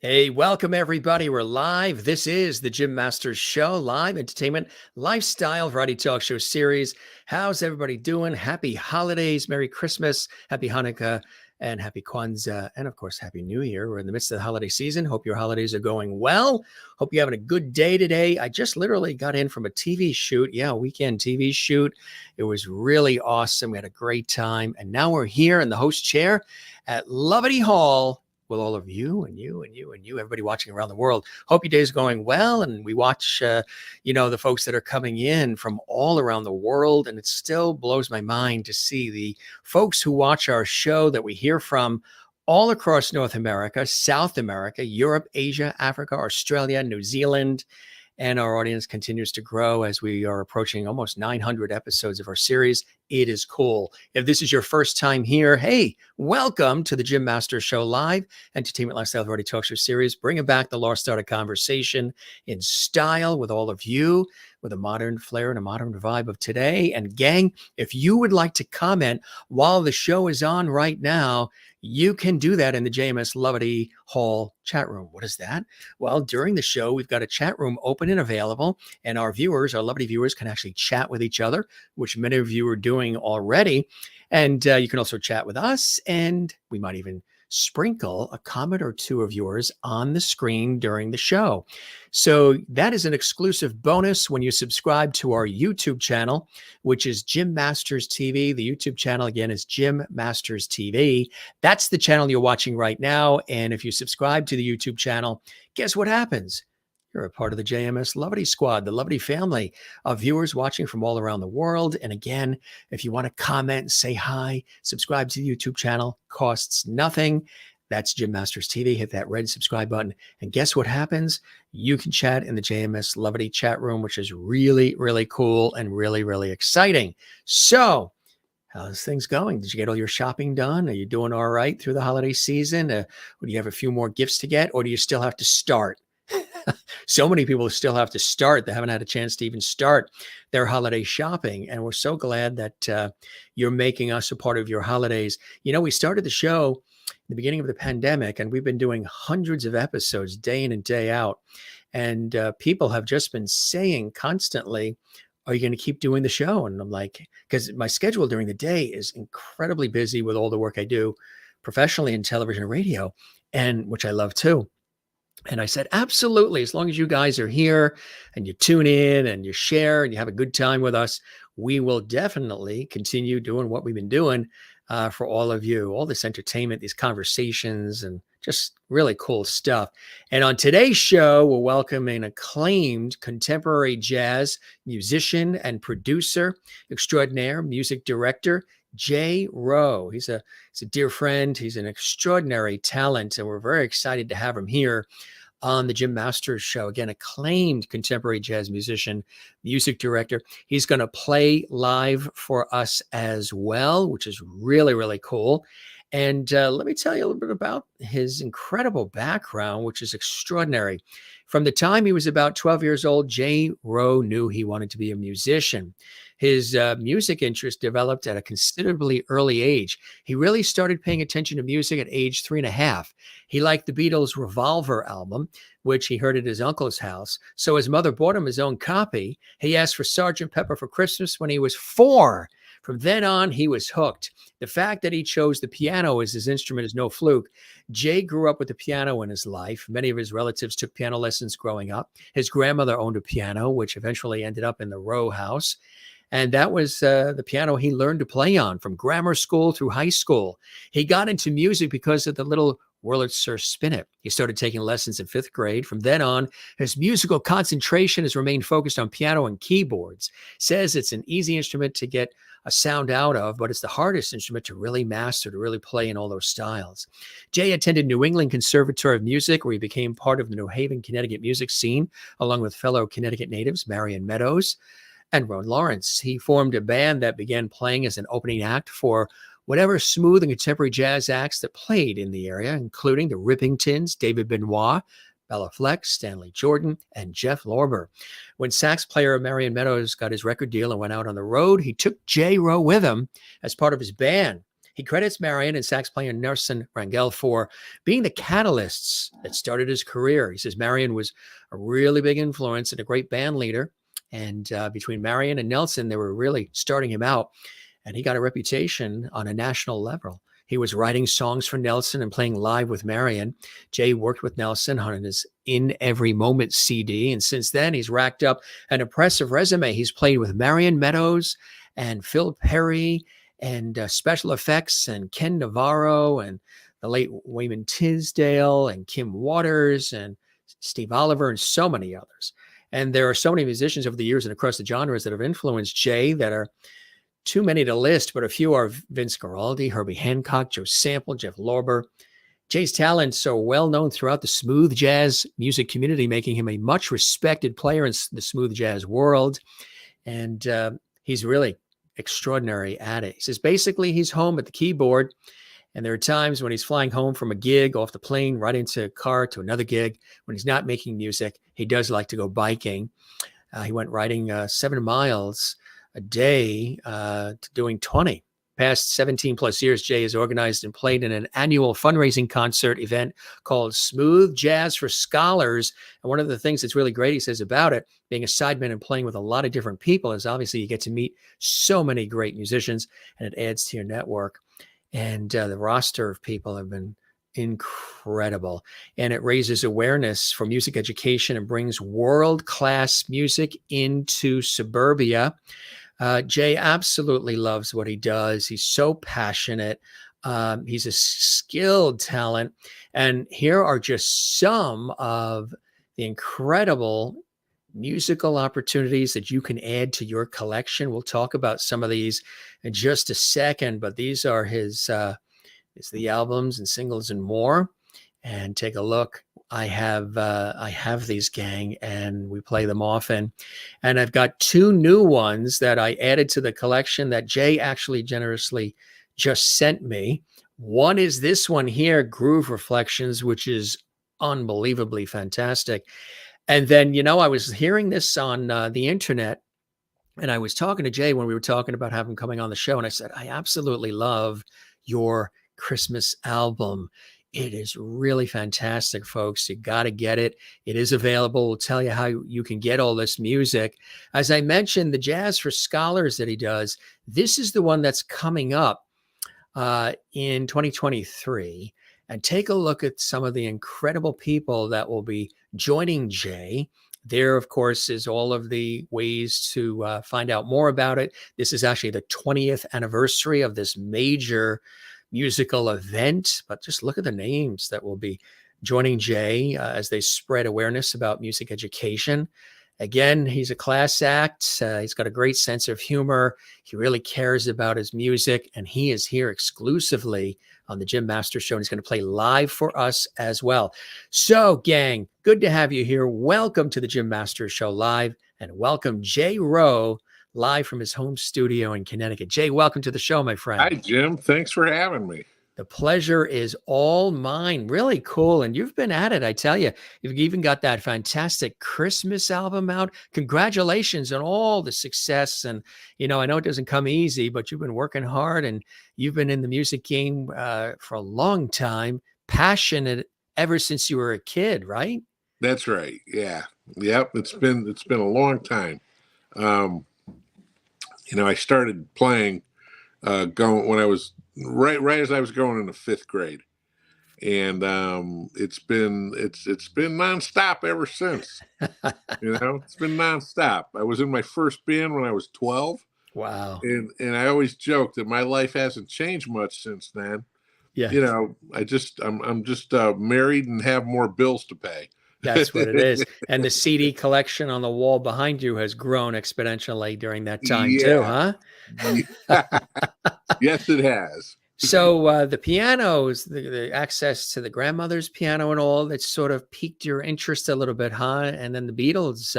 Hey, welcome everybody. We're live. This is the Jim Masters Show, live entertainment, lifestyle, variety talk show series. How's everybody doing? Happy holidays, Merry Christmas, Happy Hanukkah, and Happy Kwanzaa, and of course, Happy New Year. We're in the midst of the holiday season. Hope your holidays are going well. Hope you're having a good day today. I just literally got in from a TV shoot. Yeah, a weekend TV shoot. It was really awesome. We had a great time. And now we're here in the host chair at Lovety Hall with all of you and you and you and you, everybody watching around the world. Hope your day is going well. And we watch, the folks that are coming in from all around the world. And it still blows my mind to see the folks who watch our show that we hear from all across North America, South America, Europe, Asia, Africa, Australia, New Zealand. And our audience continues to grow as we are approaching almost 900 episodes of our series. It is cool. If this is your first time here, hey, welcome to the Jim Masters Show Live, Entertainment Lifestyle Variety Talk Show series, bringing back the lost art of conversation in style with all of you, with a modern flair and a modern vibe of today. And gang, if you would like to comment while the show is on right now, you can do that in the JMS Lovety Hall chat room. What is that? Well, during the show, we've got a chat room open and available, and our viewers, our Lovety viewers, can actually chat with each other, which many of you are doing already. And you can also chat with us, and we might even sprinkle a comment or two of yours on the screen during the show. So that is an exclusive bonus when you subscribe to our YouTube channel, which is Jim Masters TV. The YouTube channel, again, is Jim Masters TV. That's the channel you're watching right now. And if you subscribe to the YouTube channel, guess what happens? You're a part of the JMS Lovety Squad, the Lovety family of viewers watching from all around the world. And again, if you want to comment and say hi, subscribe to the YouTube channel, costs nothing. That's Jim Masters TV. Hit that red subscribe button. And guess what happens? You can chat in the JMS Lovety chat room, which is really, really cool and really, really exciting. So, how's things going? Did you get all your shopping done? Are you doing all right through the holiday season? Or do you have a few more gifts to get? Or do you still have to start? So many people still have to start. They haven't had a chance to even start their holiday shopping. And we're so glad that you're making us a part of your holidays. You know, we started the show at the beginning of the pandemic, and we've been doing hundreds of episodes day in and day out. And people have just been saying constantly, are you going to keep doing the show? And I'm like, because my schedule during the day is incredibly busy with all the work I do professionally in television and radio, and which I love too. And I said, absolutely. As long as you guys are here and you tune in and you share and you have a good time with us, we will definitely continue doing what we've been doing for all of you, all this entertainment, these conversations, and just really cool stuff. And on today's show, we're welcoming acclaimed contemporary jazz musician and producer extraordinaire, music director, Jay Rowe. He's a dear friend. He's an extraordinary talent, and we're very excited to have him here on the Jim Masters Show. Again, acclaimed contemporary jazz musician, music director. He's going to play live for us as well, which is really, really cool. And let me tell you a little bit about his incredible background, which is extraordinary. From the time he was about 12 years old, Jay Rowe knew he wanted to be a musician. His music interest developed at a considerably early age. He really started paying attention to music at age 3.5. He liked the Beatles' Revolver album, which he heard at his uncle's house. So his mother bought him his own copy. He asked for Sgt. Pepper for Christmas when he was 4. From then on, he was hooked. The fact that he chose the piano as his instrument is no fluke. Jay grew up with the piano in his life. Many of his relatives took piano lessons growing up. His grandmother owned a piano, which eventually ended up in the Rowe house. And that was the piano he learned to play on from grammar school through high school. He got into music because of the little Wurlitzer Spinet. He started taking lessons in 5th grade. From then on, his musical concentration has remained focused on piano and keyboards. Says it's an easy instrument to get a sound out of, but it's the hardest instrument to really master, to really play in all those styles. Jay attended New England Conservatory of Music, where he became part of the New Haven, Connecticut music scene, along with fellow Connecticut natives, Marion Meadows and Ron Lawrence. He formed a band that began playing as an opening act for whatever smooth and contemporary jazz acts that played in the area, including the Rippingtons, David Benoit, Bella Fleck, Stanley Jordan, and Jeff Lorber. When sax player Marion Meadows got his record deal and went out on the road, he took Jay Rowe with him as part of his band. He credits Marion and sax player Nelson Rangel for being the catalysts that started his career. He says Marion was a really big influence and a great band leader. And between Marion and Nelson, they were really starting him out. And he got a reputation on a national level. He was writing songs for Nelson and playing live with Marion. Jay worked with Nelson on his In Every Moment CD. And since then, he's racked up an impressive resume. He's played with Marion Meadows and Phil Perry and special effects and Ken Navarro and the late Wayman Tisdale and Kim Waters and Steve Oliver and so many others. And there are so many musicians over the years and across the genres that have influenced Jay that are too many to list, but a few are Vince Guaraldi, Herbie Hancock, Joe Sample, Jeff Lorber. Jay's talents are well known throughout the smooth jazz music community, making him a much respected player in the smooth jazz world. And he's really extraordinary at it. He says basically he's home at the keyboard. And there are times when he's flying home from a gig, off the plane, right into a car to another gig. When he's not making music, he does like to go biking. He went riding 7 miles a day to doing 20. Past 17 plus years, Jay has organized and played in an annual fundraising concert event called Smooth Jazz for Scholars. And one of the things that's really great, he says, about it, being a sideman and playing with a lot of different people, is obviously you get to meet so many great musicians and it adds to your network. And the roster of people have been incredible. And it raises awareness for music education and brings world-class music into suburbia. Jay absolutely loves what he does. He's so passionate. He's a skilled talent. And here are just some of the incredible musical opportunities that you can add to your collection. We'll talk about some of these in just a second, but these are his the albums and singles and more. And take a look. I have these, gang, and we play them often. And I've got 2 new ones that I added to the collection that Jay actually generously just sent me. One is this one here, Groove Reflections, which is unbelievably fantastic. And then, I was hearing this on the internet, and I was talking to Jay when we were talking about having him coming on the show. And I said, I absolutely love your Christmas album. It is really fantastic, folks. You got to get it. It is available. We'll tell you how you can get all this music. As I mentioned, the Jazz for Scholars that he does, this is the one that's coming up in 2023. And take a look at some of the incredible people that will be joining Jay. There, of course, is all of the ways to find out more about it. This is actually the 20th anniversary of this major musical event, but just look at the names that will be joining Jay as they spread awareness about music education. Again, he's a class act. He's got a great sense of humor. He really cares about his music, and he is here exclusively on the Jim Masters Show, and he's going to play live for us as well. So, gang, good to have you here. Welcome to the Jim Masters Show live, and welcome Jay Rowe, live from his home studio in Connecticut. Jay, welcome to the show, my friend. Hi, Jim. Thanks for having me. The pleasure is all mine. Really cool. And you've been at it, I tell you. You've even got that fantastic Christmas album out. Congratulations on all the success. And, I know it doesn't come easy, but you've been working hard and you've been in the music game for a long time, passionate ever since you were a kid, right? That's right. Yeah. Yep. It's been a long time. I started playing going when I was right as I was going into 5th grade, and it's been nonstop ever since. It's been nonstop. I was in my first band when I was 12. Wow. And I always joke that my life hasn't changed much since then. Yeah. I'm just married and have more bills to pay. That's what it is. And the CD collection on the wall behind you has grown exponentially during that time too, huh? Yes, it has. So the pianos, the access to the grandmother's piano and all, that sort of piqued your interest a little bit, huh? And then the Beatles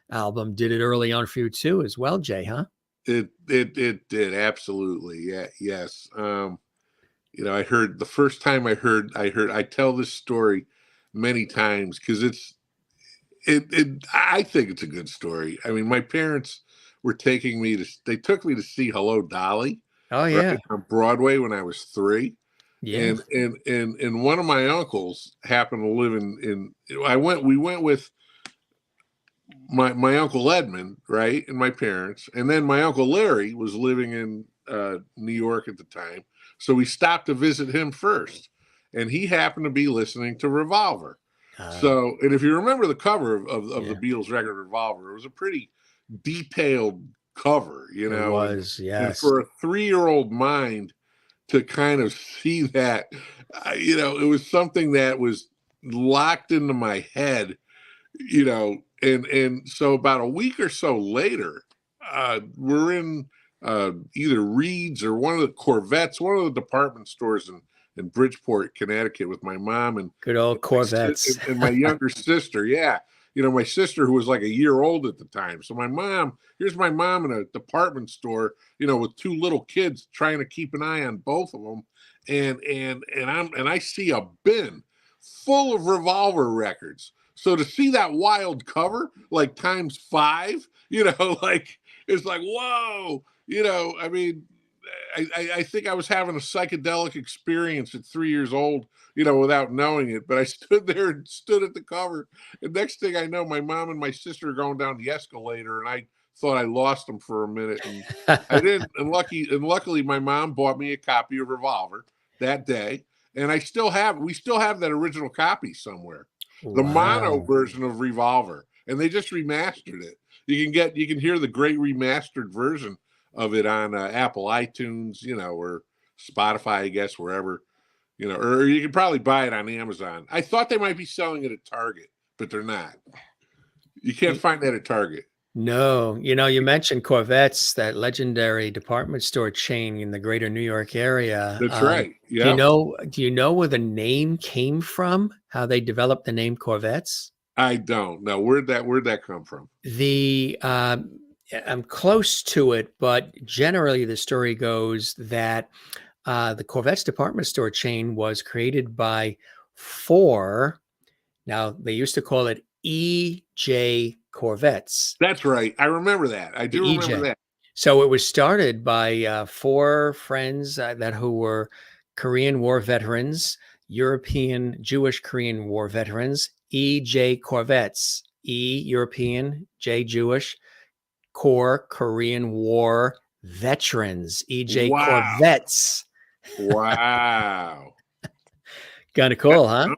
album did it early on for you too as well, Jay, huh? It did, absolutely. Yeah, yes. I heard the first time I tell this story many times because I think it's a good story. I mean, my parents took me to see Hello, Dolly. Oh right, yeah. on Broadway when I was 3. Yeah. And one of my uncles happened to live in we went with my uncle Edmund, right, and my parents, and then my uncle Larry was living in New York at the time, so we stopped to visit him first, and he happened to be listening to Revolver. Uh, So, and if you remember the cover of the yeah. Beatles record Revolver, it was a pretty detailed cover, It and was. Yes. for a 3-year-old mind to kind of see that, it was something that was locked into my head, and so about a week or so later, we're in either Reed's or one of the Corvettes, one of the department stores in Bridgeport, Connecticut, with my mom Good old Corvettes. and my younger sister. Yeah, my sister, who was like a year old at the time. So here's my mom in a department store, with 2 little kids trying to keep an eye on both of them, and I see a bin full of Revolver records. So to see that wild cover, like times 5, like, it's like, whoa, I mean, I think I was having a psychedelic experience at 3 years old, without knowing it. But I stood there and stood at the cover. And next thing I know, my mom and my sister are going down the escalator, and I thought I lost them for a minute, and I didn't. And luckily, my mom bought me a copy of Revolver that day, and we still have that original copy somewhere, the mono Wow. version of Revolver, and they just remastered it. You can hear the great remastered version of it on Apple iTunes, or Spotify, I guess, wherever, or you can probably buy it on Amazon. I thought they might be selling it at Target, but they're not. You can't find that at Target. No, you mentioned Corvettes, that legendary department store chain in the greater New York area. That's right. Do you Yeah. know do you know where the name came from? How they developed the name Corvettes? I don't know. Where'd that come from? The I'm close to it, but generally the story goes that the Corvettes department store chain was created by 4. Now they used to call it EJ Corvettes. That's right. I remember that. I The do remember EJ. that. So it was started by 4 friends who were Korean War veterans, European Jewish Korean War veterans, EJ Corvettes, E European, J Jewish, Corps Korean War veterans, EJ Wow. Corvettes. Wow. Kind of cool, huh?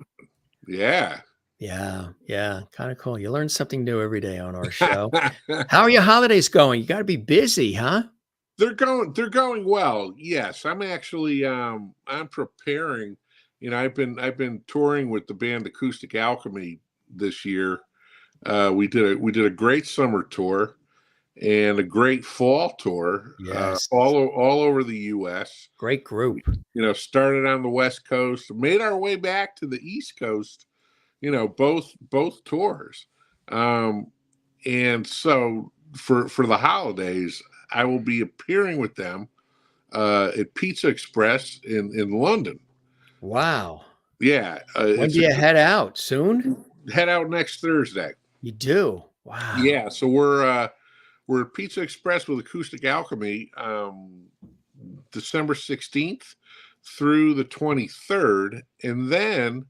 Yeah. Yeah, yeah, kind of cool. You learn something new every day on our show. How are your holidays going? You got to be busy, huh? They're going well. Yes. I'm actually I'm preparing. I've been touring with the band Acoustic Alchemy this year. We did a great summer tour and a great fall tour, Yes. all over the US. Great group. Started on the West Coast, made our way back to the East Coast, both tours. Um, and so for the holidays, I will be appearing with them at Pizza Express in London. Wow. Yeah, When do you head out? Soon? head out next Thursday. You do? Wow. Yeah, so we're at Pizza Express with Acoustic Alchemy, December 16th through the 23rd, and then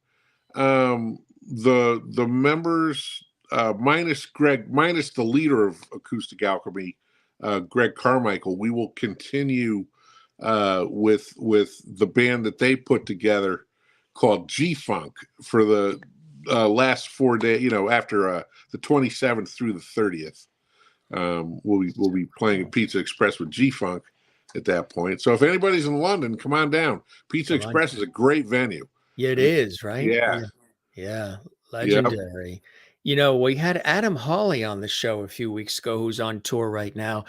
the members, minus the leader of Acoustic Alchemy, Greg Carmichael, we will continue with the band that they put together called G Funk for the last 4 days. After the 27th through the 30th, we'll be playing at Pizza Express with G Funk at that point. So if anybody's in London, come on down. Pizza Come on. Express is a great venue. Yeah, it is, right? Yeah. Yeah. Yeah. Legendary. We had Adam Hawley on the show a few weeks ago, who's on tour right now,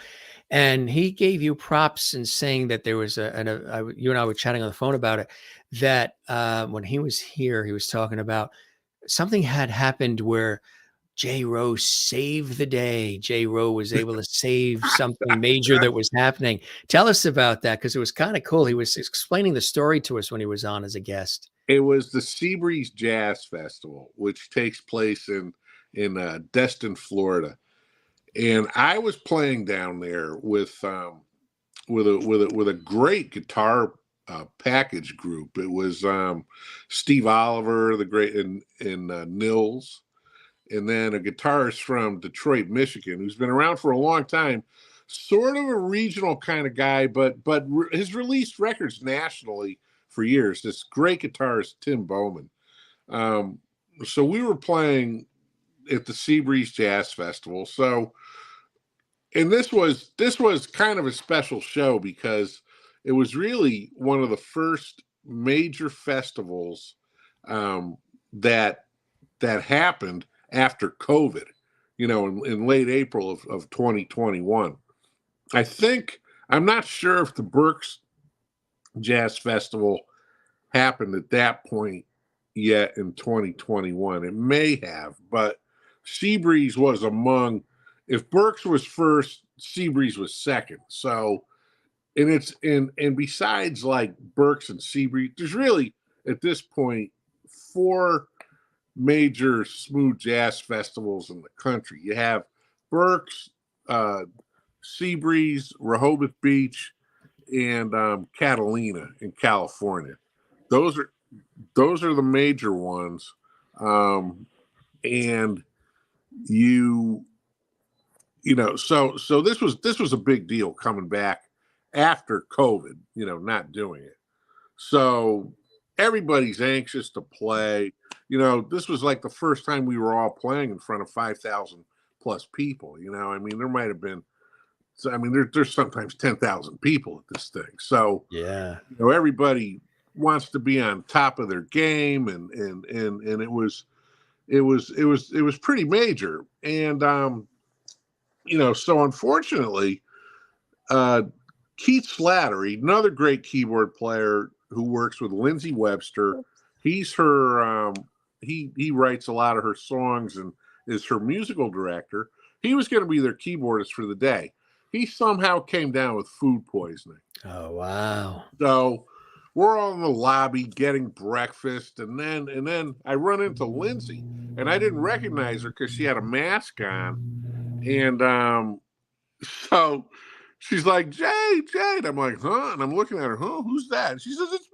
and he gave you props in saying that there was you and I were chatting on the phone about it, that when he was here, he was talking about something had happened where Jay Rowe saved the day. Jay Rowe was able to save something major that was happening. Tell us about that, because it was kind of cool. He was explaining the story to us when he was on as a guest. It was the Seabreeze Jazz Festival, which takes place in Destin, Florida, and I was playing down there with with a great guitar package group. It was Steve Oliver, the great, and Nils, and then a guitarist from Detroit, Michigan, who's been around for a long time, sort of a regional kind of guy, but has released records nationally for years. This great guitarist, Tim Bowman. So we were playing at the Seabreeze Jazz Festival. So, and this was kind of a special show because it was really one of the first major festivals that happened after COVID, in late April of 2021. I'm not sure if the Berks Jazz Festival happened at that point yet in 2021. It may have, but Seabreeze was among, if Berks was first, Seabreeze was second. So, and besides like Berks and Seabreeze, there's really at this point 4 major smooth jazz festivals in the country. You have Berks, Seabreeze, Rehoboth Beach, and Catalina in California. Those are the major ones, and so this was a big deal coming back after COVID. Not doing it. So everybody's anxious to play. This was like the first time we were all playing in front of 5,000 plus people. There might have been. So, there's sometimes 10,000 people at this thing. So yeah, everybody wants to be on top of their game, and it was pretty major. And so unfortunately, Keith Slattery, another great keyboard player who works with Lindsay Webster, he's her he writes a lot of her songs and is her musical director. He was going to be their keyboardist for the day. He somehow came down with food poisoning. Oh, wow. So we're all in the lobby getting breakfast, and then I run into Lindsay, and I didn't recognize her because she had a mask on, and so she's like, Jay, and I'm like, huh? And I'm looking at her, huh? Who's that? And she says, it's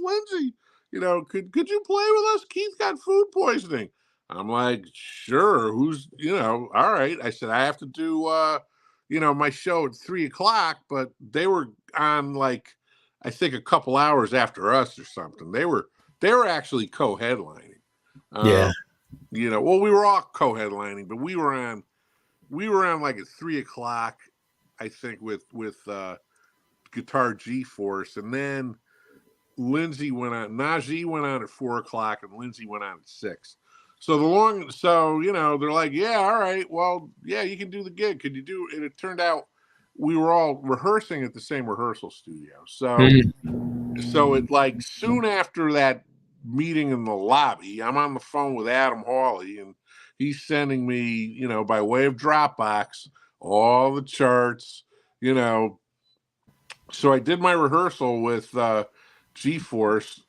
Lindsay. Could you play with us? Keith got food poisoning. I'm like, sure. Who's, all right. I said, I have to do, my show at 3:00, but they were on like, I think a couple hours after us or something. They were actually co-headlining. Yeah. Well, we were all co-headlining, but we were on like at 3:00, I think, with Guitar G-Force, and then Najee went on at 4:00, and Lindsay went on at 6. So they're like, yeah, all right, well, yeah, you can do the gig. Could you do? And it turned out we were all rehearsing at the same rehearsal studio. So it like soon after that meeting in the lobby, I'm on the phone with Adam Hawley, and he's sending me, by way of Dropbox, all the charts, So I did my rehearsal with G-Force.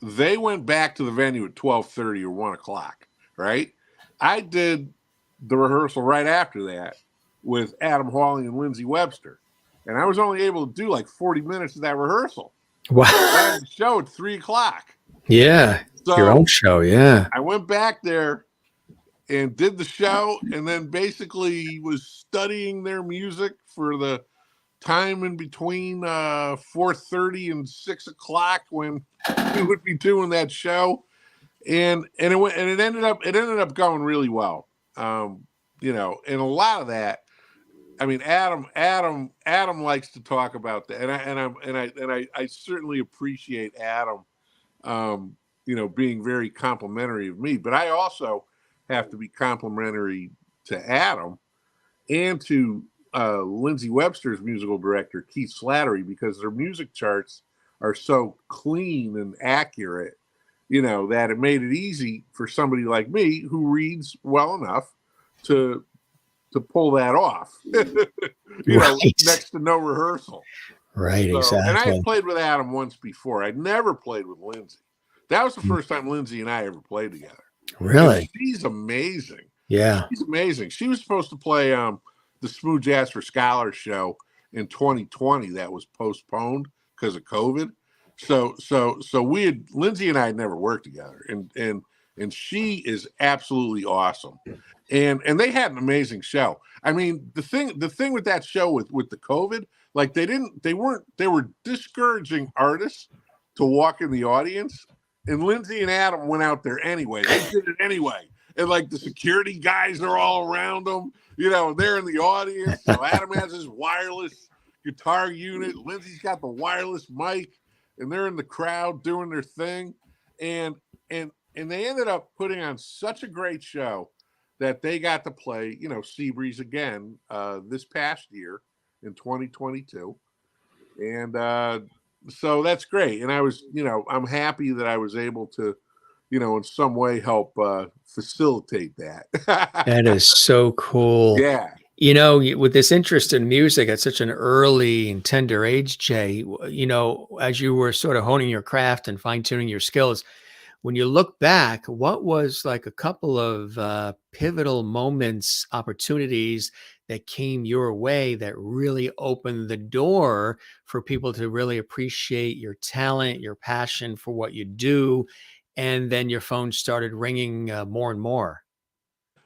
They went back to the venue at 12:30 or 1:00, right? I did the rehearsal right after that with Adam Hawley and Lindsay Webster. And I was only able to do like 40 minutes of that rehearsal. Wow. I had the show at 3:00. Yeah. So your own show. Yeah. I went back there and did the show, and then basically was studying their music for the time in between 4:30 and 6:00 when we would be doing that show. And it ended up going really well. And a lot of that, Adam likes to talk about that, and I certainly appreciate Adam, being very complimentary of me, but I also have to be complimentary to Adam and to Lindsay Webster's musical director, Keith Slattery, because their music charts are so clean and accurate, that it made it easy for somebody like me who reads well enough to pull that off, next to no rehearsal. Right, exactly. And I had played with Adam once before. I'd never played with Lindsay. That was the first time Lindsay and I ever played together. Really? And she's amazing. Yeah. She's amazing. She was supposed to play the Smooth Jazz for Scholars show in 2020 that was postponed because of COVID. So Lindsay and I had never worked together, and she is absolutely awesome. And they had an amazing show. I mean, the thing with that show with the COVID, like they were discouraging artists to walk in the audience. And Lindsay and Adam went out there anyway. They did it anyway. And like the security guys are all around them, they're in the audience. Adam has his wireless guitar unit. Lindsay's got the wireless mic, and they're in the crowd doing their thing. And they ended up putting on such a great show that they got to play, Seabreeze again this past year in 2022. And so that's great. And I was, I'm happy that I was able to, in some way help facilitate that. That is so cool. Yeah. With this interest in music at such an early and tender age, Jay, as you were sort of honing your craft and fine-tuning your skills, when you look back, what was like a couple of pivotal moments, opportunities that came your way that really opened the door for people to really appreciate your talent, your passion for what you do, and then your phone started ringing more and more?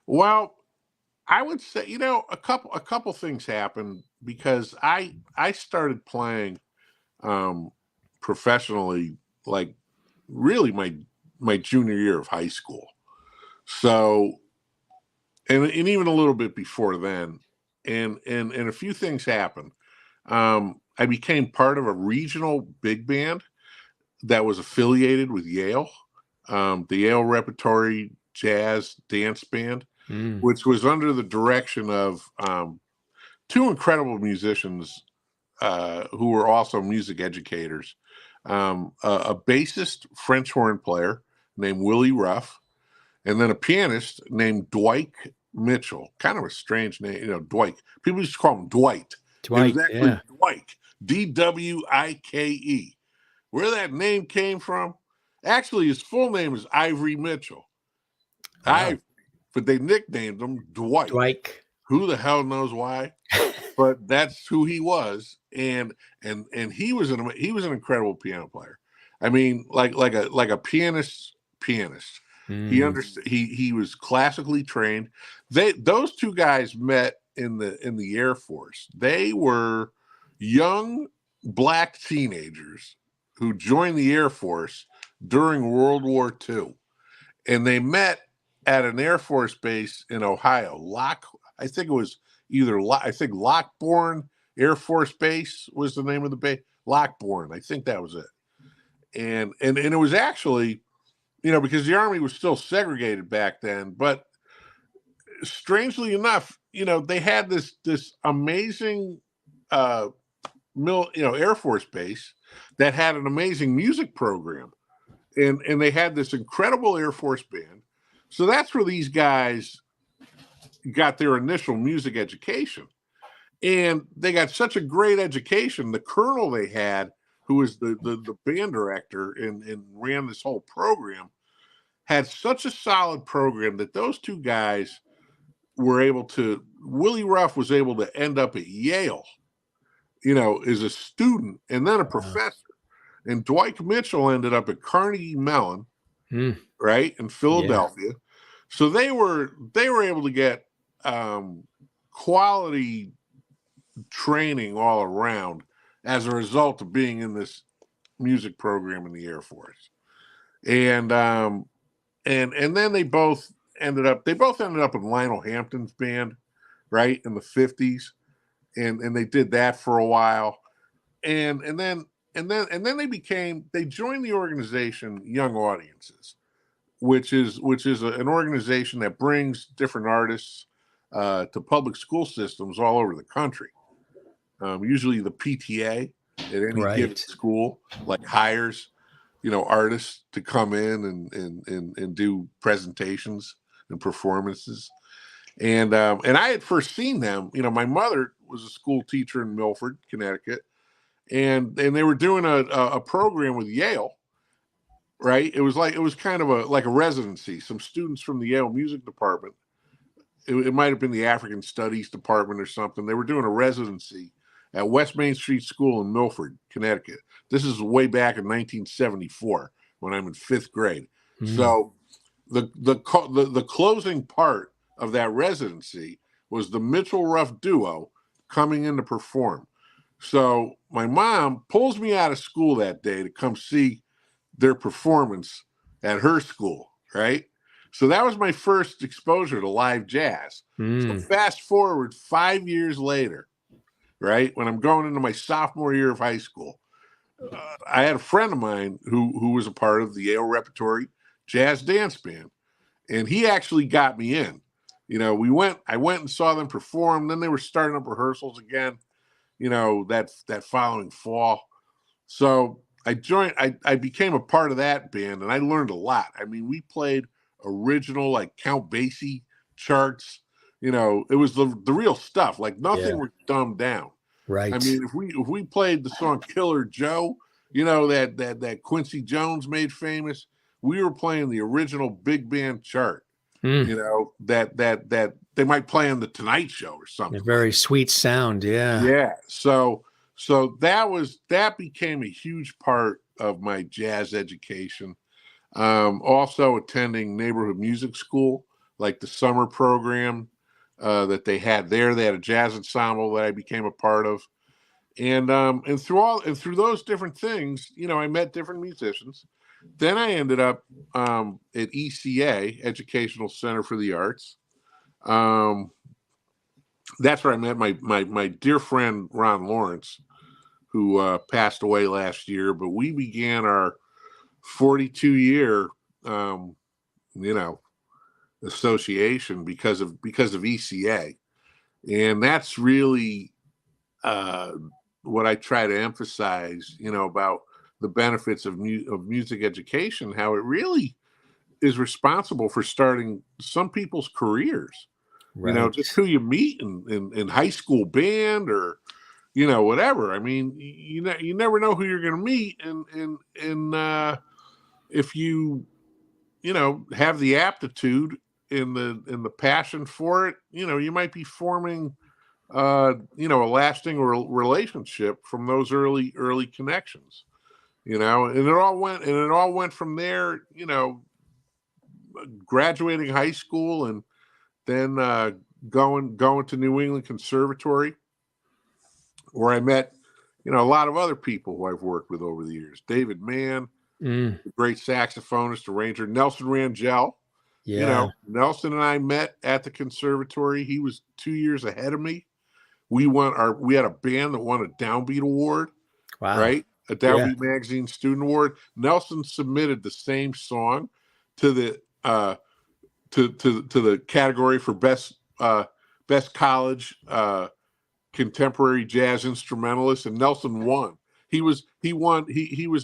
Well, I would say, a couple things happened because I started playing professionally, like really my junior year of high school. So, and even a little bit before then, and a few things happened. I became part of a regional big band that was affiliated with Yale, the Yale Repertory Jazz Dance Band, which was under the direction of two incredible musicians who were also music educators. A bassist French horn player named Willie Ruff, and then a pianist named Dwight Mitchell. Kind of a strange name, Dwight. People used to call him Dwight. Dwight, it was actually Dwight, Dwike. Where that name came from? Actually, his full name is Ivory Mitchell. Ivory, but they nicknamed him Dwight. Dwight. Who the hell knows why? But that's who he was, and he was an incredible piano player. I mean, like a pianist. He understood. He was classically trained. Those two guys met in the Air Force. They were young black teenagers who joined the Air Force during World War II, and they met at an Air Force base in Ohio. I think Lockbourne Air Force Base was the name of the base. Lockbourne, I think that was it. And it was actually, because the Army was still segregated back then, but strangely enough, they had this amazing Air Force base that had an amazing music program, and they had this incredible Air Force band. So that's where these guys got their initial music education, and they got such a great education. The colonel they had, who was the band director and ran this whole program, had such a solid program that those two guys were able to. Willie Ruff was able to end up at Yale, as a student and then a professor, and Dwight Mitchell ended up at Carnegie Mellon, right, in Philadelphia. Yeah. So they were able to get quality training all around as a result of being in this music program in the Air Force. And then they both ended up in Lionel Hampton's band, right, in the 50s. And they did that for a while. And then they joined the organization Young Audiences, which is an organization that brings different artists to public school systems all over the country. Usually the PTA at any given school hires, artists to come in and do presentations and performances. And I had first seen them. My mother was a school teacher in Milford, Connecticut, and they were doing a program with Yale. Right, it was kind of a residency. Some students from the Yale music department. It might have been the African Studies department or something. They were doing a residency at West Main Street School in Milford, Connecticut. This is way back in 1974 when I'm in 5th grade. So the closing part of that residency was the Mitchell Ruff duo coming in to perform. So my mom pulls me out of school that day to come see their performance at her school, right? So that was my first exposure to live jazz. So fast forward 5 years later, right, when I'm going into my sophomore year of high school, I had a friend of mine who was a part of the Yale Repertory Jazz Dance Band, and he actually got me in. I went and saw them perform. Then they were starting up rehearsals again, that following fall. So I joined. I became a part of that band, and I learned a lot. I mean, we played original like Count Basie charts. It was the real stuff. Like nothing was dumbed down. Right. I mean, if we played the song Killer Joe, that Quincy Jones made famous, we were playing the original big band chart. That they might play on the Tonight Show or something. A very sweet sound, yeah. Yeah. So that became a huge part of my jazz education. Also attending neighborhood music school, like the summer program that they had there. They had a jazz ensemble that I became a part of. And through those different things, I met different musicians. Then I ended up at ECA, Educational Center for the Arts. That's where I met my dear friend Ron Lawrence, who passed away last year. But we began our 42-year, association because of ECA, and that's really what I try to emphasize, about the benefits of music education, how it really is responsible for starting some people's careers. Right. Just who you meet in high school band or, whatever. I mean, you never know who you're going to meet. And if you have the aptitude and the passion for it, you might be forming, a lasting relationship from those early connections, and it all went from there, graduating high school and then going to New England Conservatory, where I met, a lot of other people who I've worked with over the years. David Mann, the great saxophonist, arranger, Nelson Rangel. Yeah. Nelson and I met at the conservatory. He was 2 years ahead of me. We had a band that won a Downbeat Award. Wow. Right? A Downbeat Magazine Student Award. Nelson submitted the same song to the to the category for best college contemporary jazz instrumentalist, and Nelson won. He was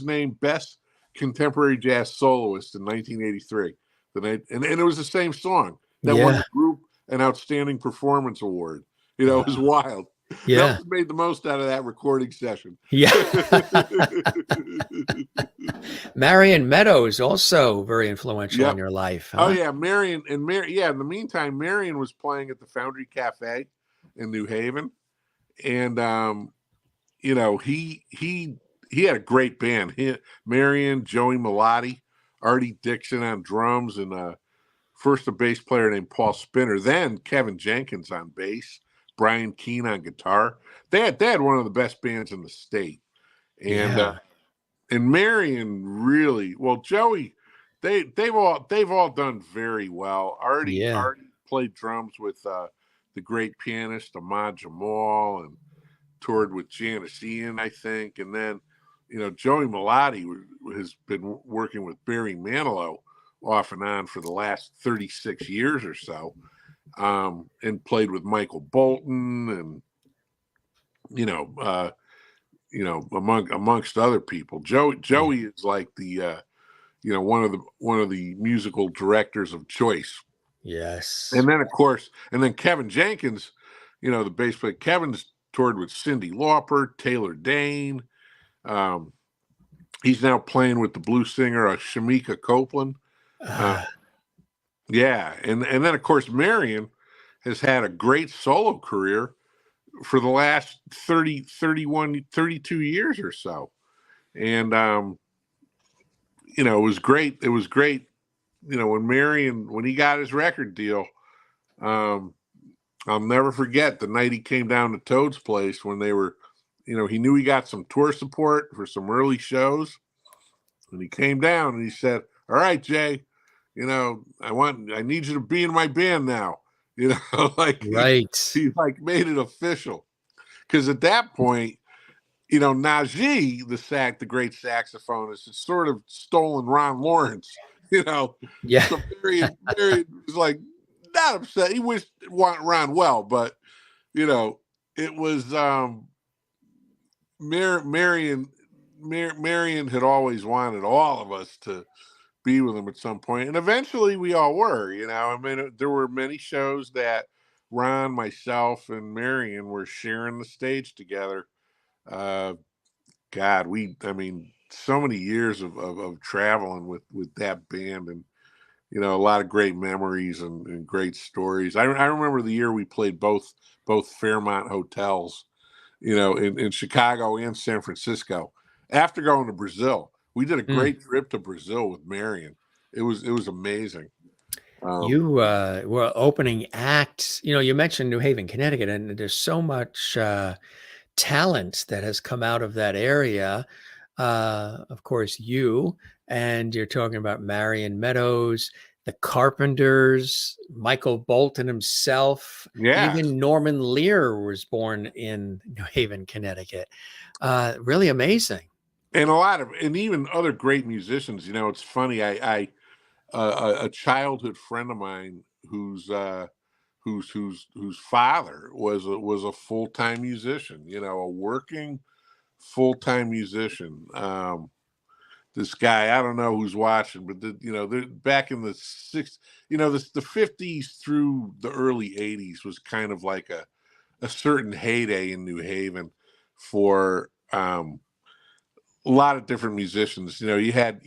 named best contemporary jazz soloist in 1983. And it was the same song that won the group an outstanding performance award. It was wild. Yeah. Nelson made the most out of that recording session. Yeah. Marion Meadows, also very influential in your life. Huh? Oh yeah, Marion. Yeah, in the meantime, Marion was playing at the Foundry Cafe in New Haven. And he had a great band. Marion, Joey Melati, Artie Dixon on drums, and first a bass player named Paul Spinner, then Kevin Jenkins on bass, Brian Keene on guitar. They had one of the best bands in the state. And and Marion really, well, Joey, they've all done very well. Artie played drums with the great pianist Ahmad Jamal and toured with Janice Ian, I think. And then, Joey Melati has been working with Barry Manilow off and on for the last 36 years or so, and played with Michael Bolton and, amongst other people. Joey is like the, one of the musical directors of choice. Yes. And then, of course, Kevin Jenkins, the bass player. Kevin's toured with Cyndi Lauper, Taylor Dane. He's now playing with the blues singer Shamika Copeland. And then, of course, Marion has had a great solo career for the last 30, 31, 32 years or so. And, it was great. It was great. When he got his record deal, I'll never forget the night he came down to Toad's place when they were, he knew he got some tour support for some early shows. And he came down and he said, "All right, Jay, I need you to be in my band now." Right. He like made it official. Because at that point, Najee, the great saxophonist, had sort of stolen Ron Lawrence. Yeah. So Marion was like not upset. He wished Ron well, but it was Marion had always wanted all of us to be with him at some point, and eventually we all were. I mean, there were many shows that Ron, myself, and Marion were sharing the stage together. God, so many years of traveling with that band, and a lot of great memories and great stories. I remember the year we played both Fairmont hotels, in Chicago and San Francisco. After going to Brazil, we did a great trip to Brazil with Marion. It was amazing. You were opening acts. You mentioned New Haven, Connecticut, and there's so much talent that has come out of that area. Of course, and you're talking about Marion Meadows, the Carpenters, Michael Bolton himself, Yeah. even Norman Lear was born in New Haven, Connecticut. Really amazing. And even other great musicians. It's funny. I a childhood friend of mine whose father was a full-time musician. A working full-time musician. This guy, I don't know who's watching, but back in the the 50s through the early 80s was kind of like a certain heyday in New Haven for a lot of different musicians. You had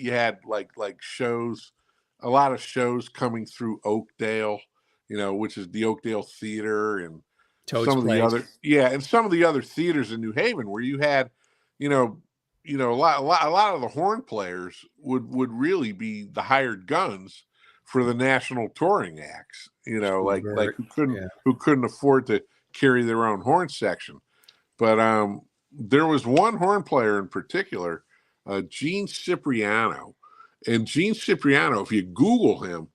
like shows, a lot of shows coming through Oakdale, which is the Oakdale Theater, and Toad's Place. some of the other theaters in New Haven where you had, you know, a lot of the horn players would really be the hired guns for the national touring acts. Like who couldn't afford to carry their own horn section. But there was one horn player in particular, Gene Cipriano. And Gene Cipriano, if you Google him,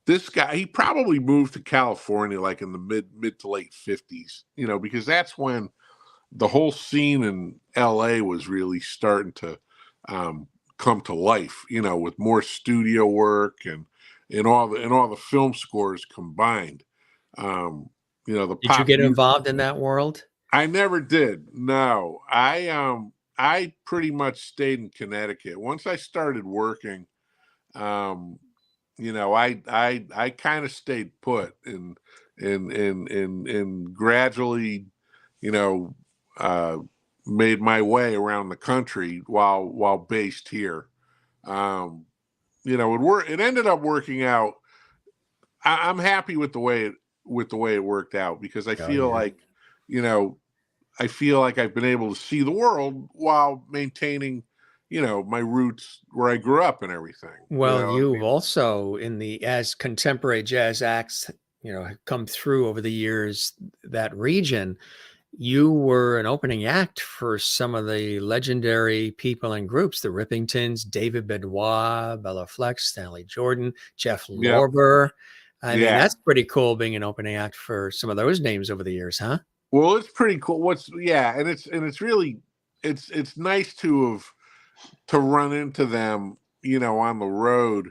this guy, he probably moved to California like in the mid to late 50s, because that's when the whole scene in LA was really starting to come to life, with more studio work and all the film scores combined. The Did you pop get music. involved in that world? I never did. No, I pretty much stayed in Connecticut. Once I started working, I kind of stayed put and gradually, uh, made my way around the country while based here. It ended up working out. I'm happy with the way it worked out, because I feel like, I feel like I've been able to see the world while maintaining, my roots where I grew up and everything. Well, you've also as contemporary jazz acts, come through over the years, that region, you were an opening act for some of the legendary people and groups, the Rippingtons, David Benoit, Bella Flex, Stanley Jordan, Jeff Lorber. I mean, that's pretty cool being an opening act for some of those names over the years, huh? Well, it's pretty cool. And it's really, it's nice to run into them, on the road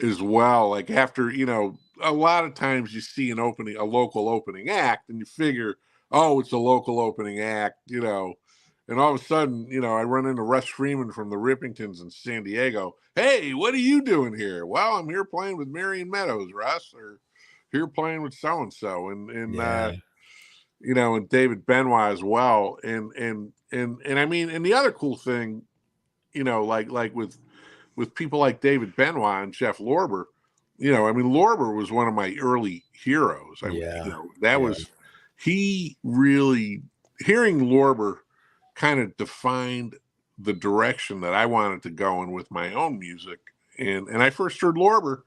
as well. Like after, a lot of times you see a local opening act, and you figure, oh, it's a local opening act, and all of a sudden, I run into Russ Freeman from the Rippingtons in San Diego. Hey, what are you doing here? Well, I'm here playing with Marion Meadows, Russ, or here playing with so-and-so. And David Benoit as well. And I mean, and the other cool thing, like with people like David Benoit and Jeff Lorber, Lorber was one of my early heroes. he really, hearing Lorber kind of defined the direction that I wanted to go in with my own music. And I first heard Lorber,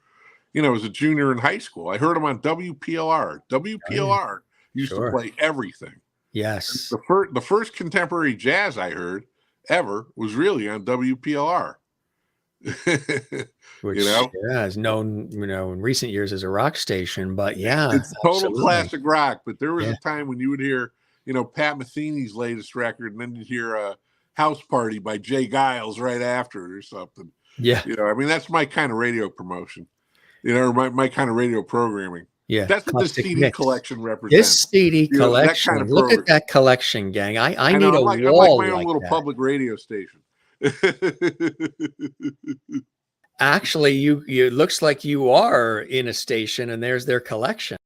as a junior in high school. I heard him on WPLR. WPLR used to Sure. play everything. Yes. The first contemporary jazz I heard ever was really on WPLR. Which is known, in recent years as a rock station, but yeah, it's total absolutely. classic rock. But there was a time when you would hear, Pat Metheny's latest record, and then you'd hear a House Party by Jay Giles right after it or something. Yeah. That's my kind of radio promotion, or my kind of radio programming. Yeah. That's what this CD collection represents. This CD collection. Kind of look at that collection, gang. I need a wall. I'm like my own little public radio station. Actually, you looks like you are in a station, and there's their collection.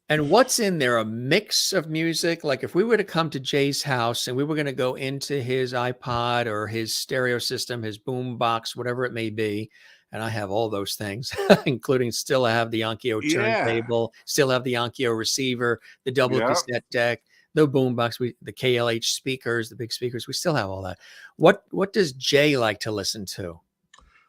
And what's in there? A mix of music. Like if we were to come to Jay's house and we were going to go into his iPod or his stereo system, his boom box, whatever it may be, and I have all those things, including still have the Onkyo turntable, still have the Onkyo receiver, the double cassette deck, the boombox, the KLH speakers, the big speakers. We still have all that. What does Jay like to listen to?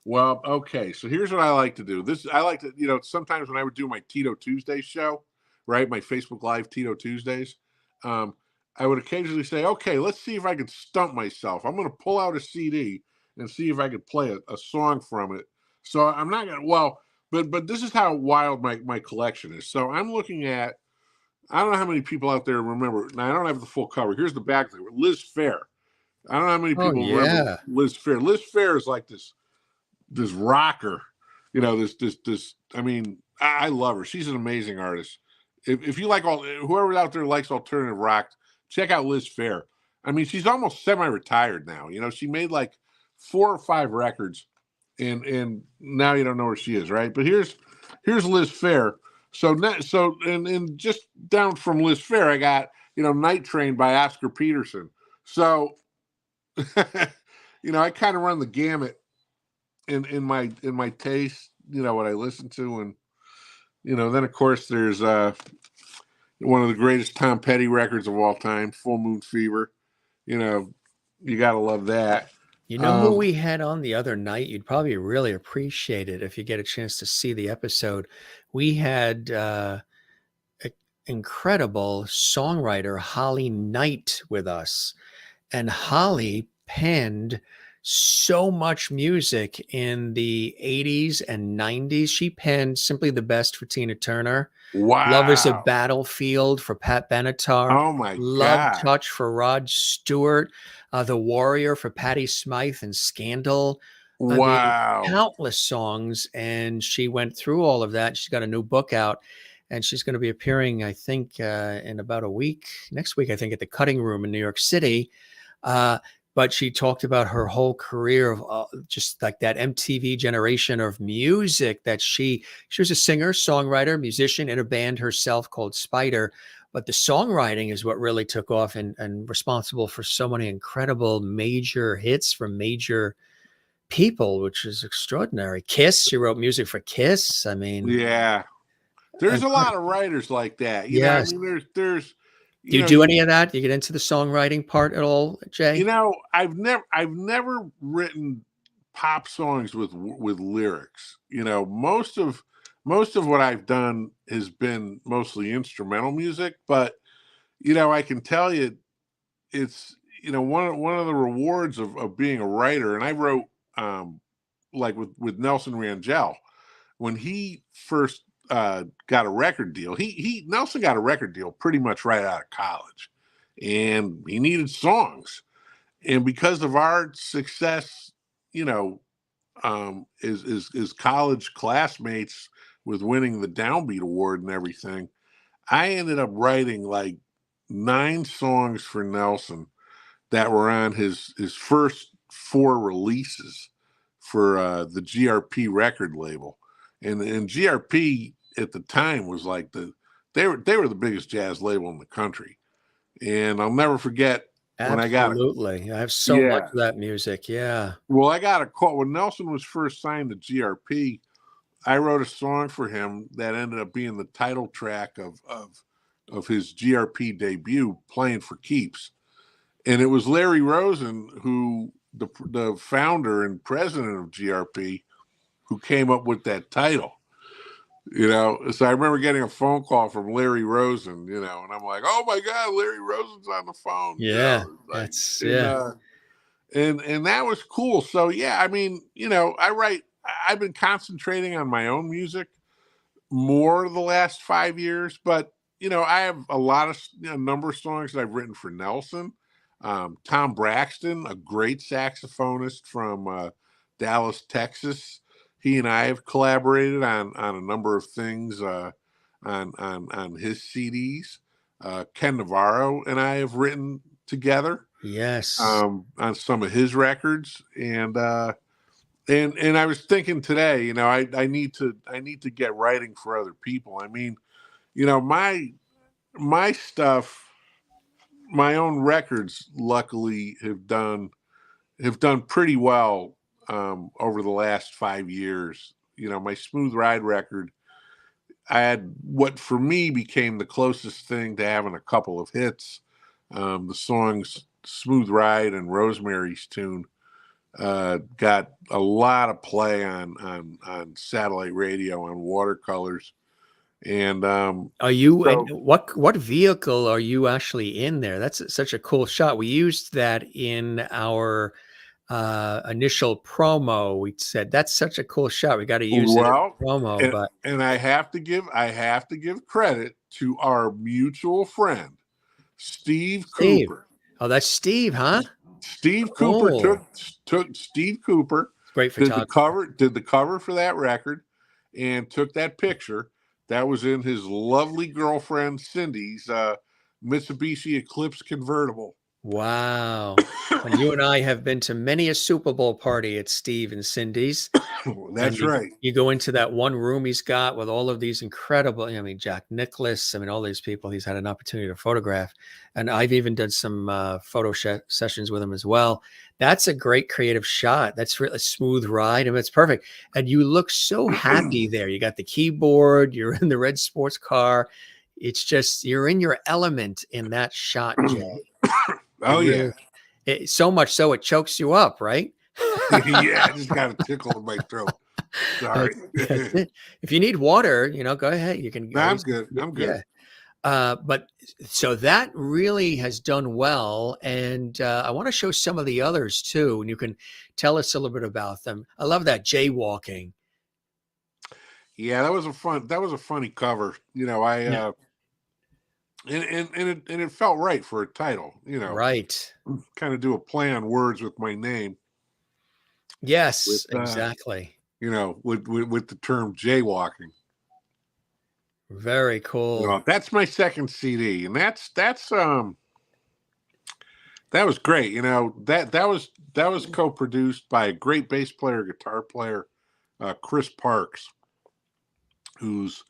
Well, okay. So here's what I like to do. I like to, sometimes when I would do my Tito Tuesdays show, right? My Facebook Live Tito Tuesdays, I would occasionally say, okay, let's see if I can stump myself. I'm going to pull out a CD and see if I could play a song from it. So I'm not going to, but this is how wild my collection is. So I'm looking at, I don't know how many people out there remember. Now, I don't have the full cover. Here's the back thing. Liz Phair. I don't know how many people remember Liz Phair. Liz Phair is like this rocker. I mean, I love her. She's an amazing artist. If you like whoever out there likes alternative rock, check out Liz Phair. I mean, she's almost semi-retired now. She made like 4 or 5 records, and now you don't know where she is, right? But here's Liz Phair. So and just down from Liz Phair, I got Night Train by Oscar Peterson. So I kind of run the gamut in my taste. What I listen to, and then of course there's one of the greatest Tom Petty records of all time, Full Moon Fever. You gotta love that. Who we had on the other night? You'd probably really appreciate it if you get a chance to see the episode. We had incredible songwriter Holly Knight with us, and Holly penned so much music in the 80s and 90s. She penned Simply the Best for Tina Turner. Wow. Love is a Battlefield for Pat Benatar. Oh my God. Love Touch for Rod Stewart. The Warrior for Patti Smythe and Scandal. Wow. I mean, countless songs. And she went through all of that. She's got a new book out, and she's going to be appearing, I think, in about a week, next week, I think, at the Cutting Room in New York City. But she talked about her whole career of just like that MTV generation of music that she was a singer, songwriter, musician in a band herself called Spider. But the songwriting is what really took off and responsible for so many incredible major hits from major people, which is extraordinary. Kiss, she wrote music for Kiss. I mean, yeah, there's a lot of writers like that. Yes. I mean, there's. Do you do any of that? Do you get into the songwriting part at all, Jay? I've never written pop songs with lyrics. Most of what I've done has been mostly instrumental music, but I can tell you it's one of the rewards of being a writer. And I wrote like with Nelson Rangel when he first got a record deal. Nelson got a record deal pretty much right out of college, and he needed songs. And because of our success, as college classmates with winning the Downbeat Award and everything, I ended up writing like 9 songs for Nelson that were on his first 4 releases for the GRP record label. And GRP at the time was like they were the biggest jazz label in the country. And I'll never forget when I got I have so much of that music. Yeah. Well, I got a call when Nelson was first signed to GRP. I wrote a song for him that ended up being the title track of his GRP debut, Playing for Keeps. And it was Larry Rosen, who the founder and president of GRP, who came up with that title. So I remember getting a phone call from Larry Rosen, and I'm like, oh my God, Larry Rosen's on the phone. Yeah, Like, that's and, yeah. and that was cool. So yeah, I mean, I've been concentrating on my own music more the last 5 years, but I have a number of songs that I've written for Nelson. Tom Braxton, a great saxophonist from Dallas, Texas. He and I have collaborated on a number of things on his CDs. Ken Navarro and I have written together Yes. on some of his records, and I was thinking today, I need to get writing for other people. I mean, my stuff, my own records, luckily have done pretty well over the last 5 years. My Smooth Ride record, I had what for me became the closest thing to having a couple of hits. The songs Smooth Ride and Rosemary's Tune got a lot of play on satellite radio, on Watercolors. And Are you in so what vehicle are you actually in there? That's such a cool shot. We used that in our initial promo. We said that's such a cool shot. We got to use it in well, the promo. and, But and I have to give credit to our mutual friend, Steve Steve, Cooper. oh, that's Steve, huh? Steve Cooper Cool. took Steve Cooper Great did the photographer. cover for that record and took that picture that was in his lovely girlfriend Cindy's Mitsubishi Eclipse convertible. Wow. And you and I have been to many a Super Bowl party at Steve and Cindy's. And That's right. you go into that one room he's got with all of these incredible, I mean, Jack Nicklaus, I mean, all these people he's had an opportunity to photograph. And I've even done some photo sessions with him as well. That's a great creative shot. That's really a smooth ride. I mean, it's perfect. And you look so happy there. You got the keyboard, you're in the red sports car. It's just, you're in your element in that shot, Jay. Oh yeah. So much so it chokes you up, right? Yeah, I just got a tickle in my throat. Sorry. That's it. If you need water, go ahead. You can No, I'm always, good. I'm good. yeah. But so that really has done well. And I want to show some of the others too. And you can tell us a little bit about them. I love that jaywalking. Yeah, that was a funny cover. I Yeah. and it felt right for a title, Right. kind of do a play on words with my name with Yes, exactly. with the term jaywalking. Very cool. That's my second CD, and that was great. That was co-produced by a great bass player, guitar player, Chris Parks, who's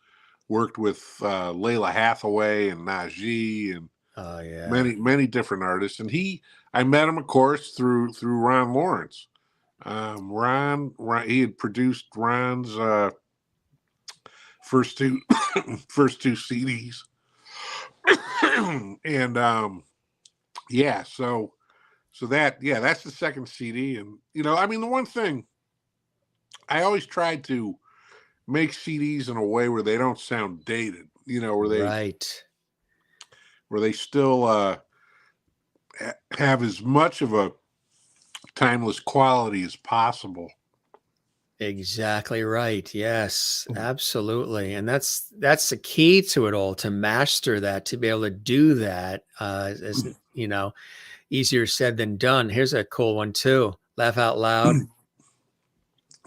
worked with Layla Hathaway and Najee and Oh yeah. many different artists. And I met him, of course, through Ron Lawrence. Ron, he had produced Ron's first two first two CDs, and yeah, so that's the second CD. And I mean, the one thing I always tried to make CDs in a way where they don't sound dated, Right. where they still have as much of a timeless quality as possible. Exactly right. Yes, absolutely. And that's the key to it all, to master that, to be able to do that, is, easier said than done. Here's a cool one too. Laugh Out Loud.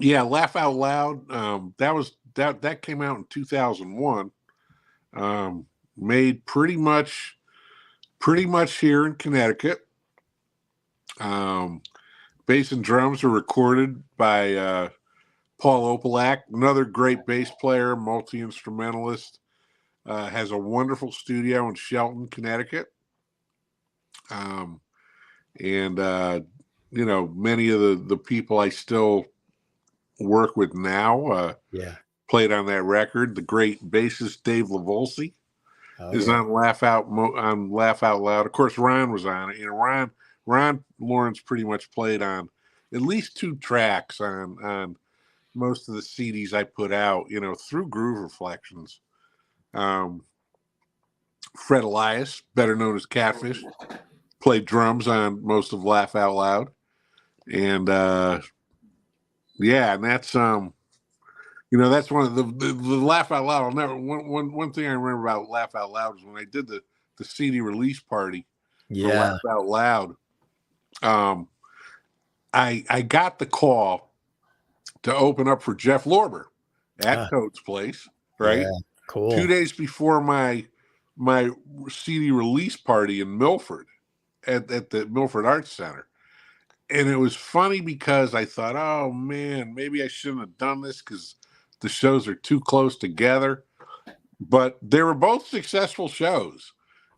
Yeah, Laugh Out Loud. That came out in 2001. Made pretty much here in Connecticut. Bass and drums are recorded by Paul Opalak, another great bass player, multi-instrumentalist. Has a wonderful studio in Shelton, Connecticut. And many of the people I still work with now. Yeah. played on that record. The great bassist Dave Lavolsi is on Laugh Out Loud. Of course, Ron was on it. You know, Ron Lawrence pretty much played on at least 2 tracks on most of the CDs I put out, you know, through Groove Reflections. Fred Elias, better known as Catfish, played drums on most of Laugh Out Loud. And and that's you know, that's one of the Laugh Out Loud. I'll never one thing I remember about Laugh Out Loud is when I did the CD release party for Laugh Out Loud. I got the call to open up for Jeff Lorber at Toad's Place, right? Yeah, cool. 2 days before my CD release party in Milford at the Milford Arts Center. And it was funny because I thought, oh man, maybe I shouldn't have done this because the shows are too close together. But they were both successful shows.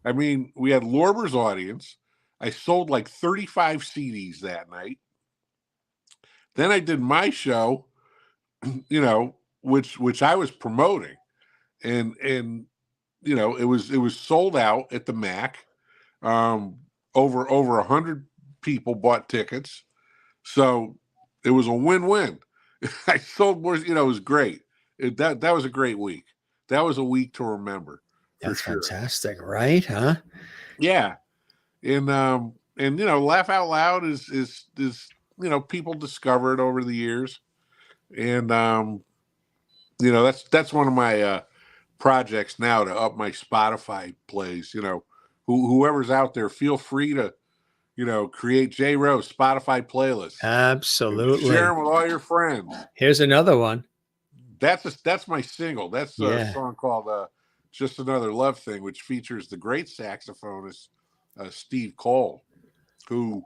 I mean, we had Lorber's audience. I sold like 35 CDs that night. Then I did my show, you know, which I was promoting, and you know, it was sold out at the Mac. Over 100 people bought tickets, so it was a win-win. I sold more, you know, it was great. That was a great week. That was a week to remember. That's fantastic, right? Huh? Yeah, and you know, Laugh Out Loud is you know, people discovered over the years, and you know, that's one of my projects now to up my Spotify plays. You know, whoever's out there, feel free to, you know, create Jay Rowe Spotify playlists. Absolutely. Share them with all your friends. Here's another one. That's my single. That's a song called Just Another Love Thing, which features the great saxophonist Steve Cole, who,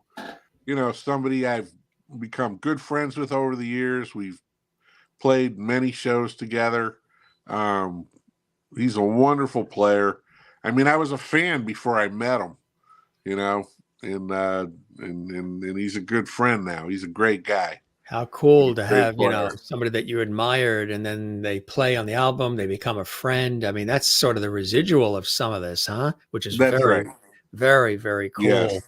you know, somebody I've become good friends with over the years. We've played many shows together. He's a wonderful player. I mean, I was a fan before I met him, you know, and he's a good friend now. He's a great guy. How cool to have, you know, somebody that you admired and then they play on the album, they become a friend. I mean, that's sort of the residual of some of this, huh? Which is very, very cool. Yes.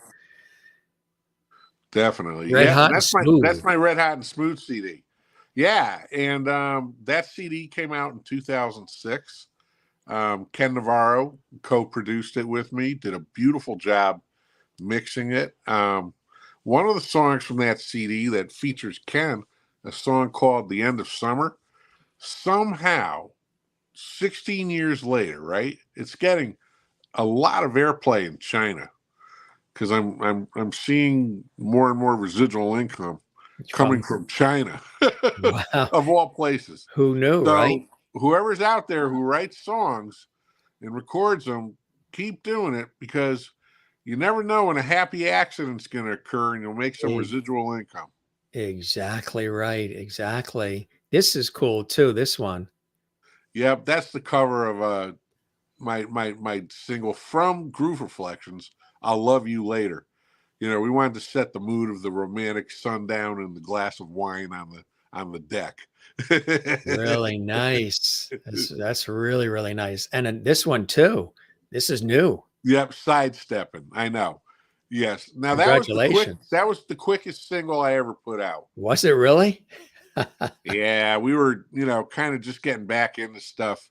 Definitely. Red Hot and Smooth. That's my Red Hot and Smooth CD. Yeah, and that CD came out in 2006. Ken Navarro co-produced it with me, did a beautiful job mixing it. One of the songs from that CD that features Ken, a song called The End of Summer, somehow 16 years later, right? It's getting a lot of airplay in China because I'm seeing more and more residual income coming from China. Wow. Of all places. Who knew, so, right? Whoever's out there who writes songs and records them, keep doing it, because you never know when a happy accident's going to occur and you'll make some residual income. Exactly right. Exactly. This is cool too, this one. Yep, that's the cover of my single from Groove Reflections, I'll Love You Later. You know, we wanted to set the mood of the romantic sundown and the glass of wine on the deck. Really nice. That's really, really nice. And then this one too. This is new. Yep, sidestepping. I know. Yes. Now Congratulations. that was the quickest single I ever put out. Was it really? Yeah, we were, you know, kind of just getting back into stuff,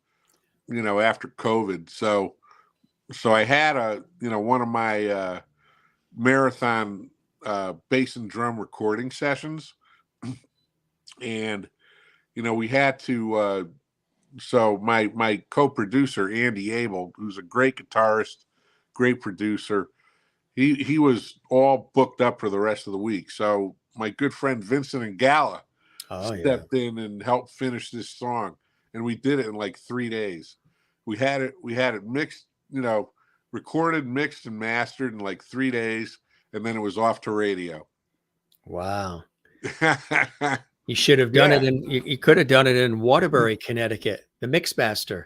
you know, after COVID. So I had one of my marathon bass and drum recording sessions, and you know, we had to. So my co-producer Andy Abel, who's a great guitarist, great producer, he was all booked up for the rest of the week. So my good friend Vincent and Gala stepped in and helped finish this song, and we did it in like 3 days. We had it mixed, you know, recorded, mixed, and mastered in like 3 days, and then it was off to radio. Wow. You should have done it you could have done it in Waterbury, Connecticut, the Mixmaster.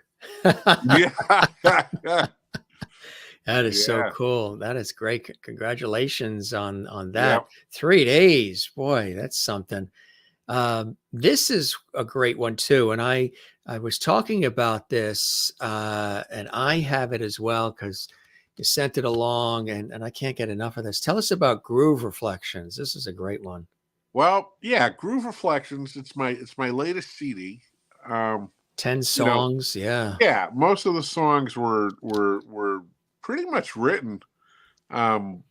That is so cool. That is great. Congratulations on that. Yep. 3 days. Boy, that's something. This is a great one too. And I I was talking about this, and I have it as well because you sent it along, and I can't get enough of this. Tell us about Groove Reflections. This is a great one. Well, yeah, Groove Reflections. It's my latest CD. Um, 10 you know, songs. Yeah. yeah, most of the songs were pretty much written um,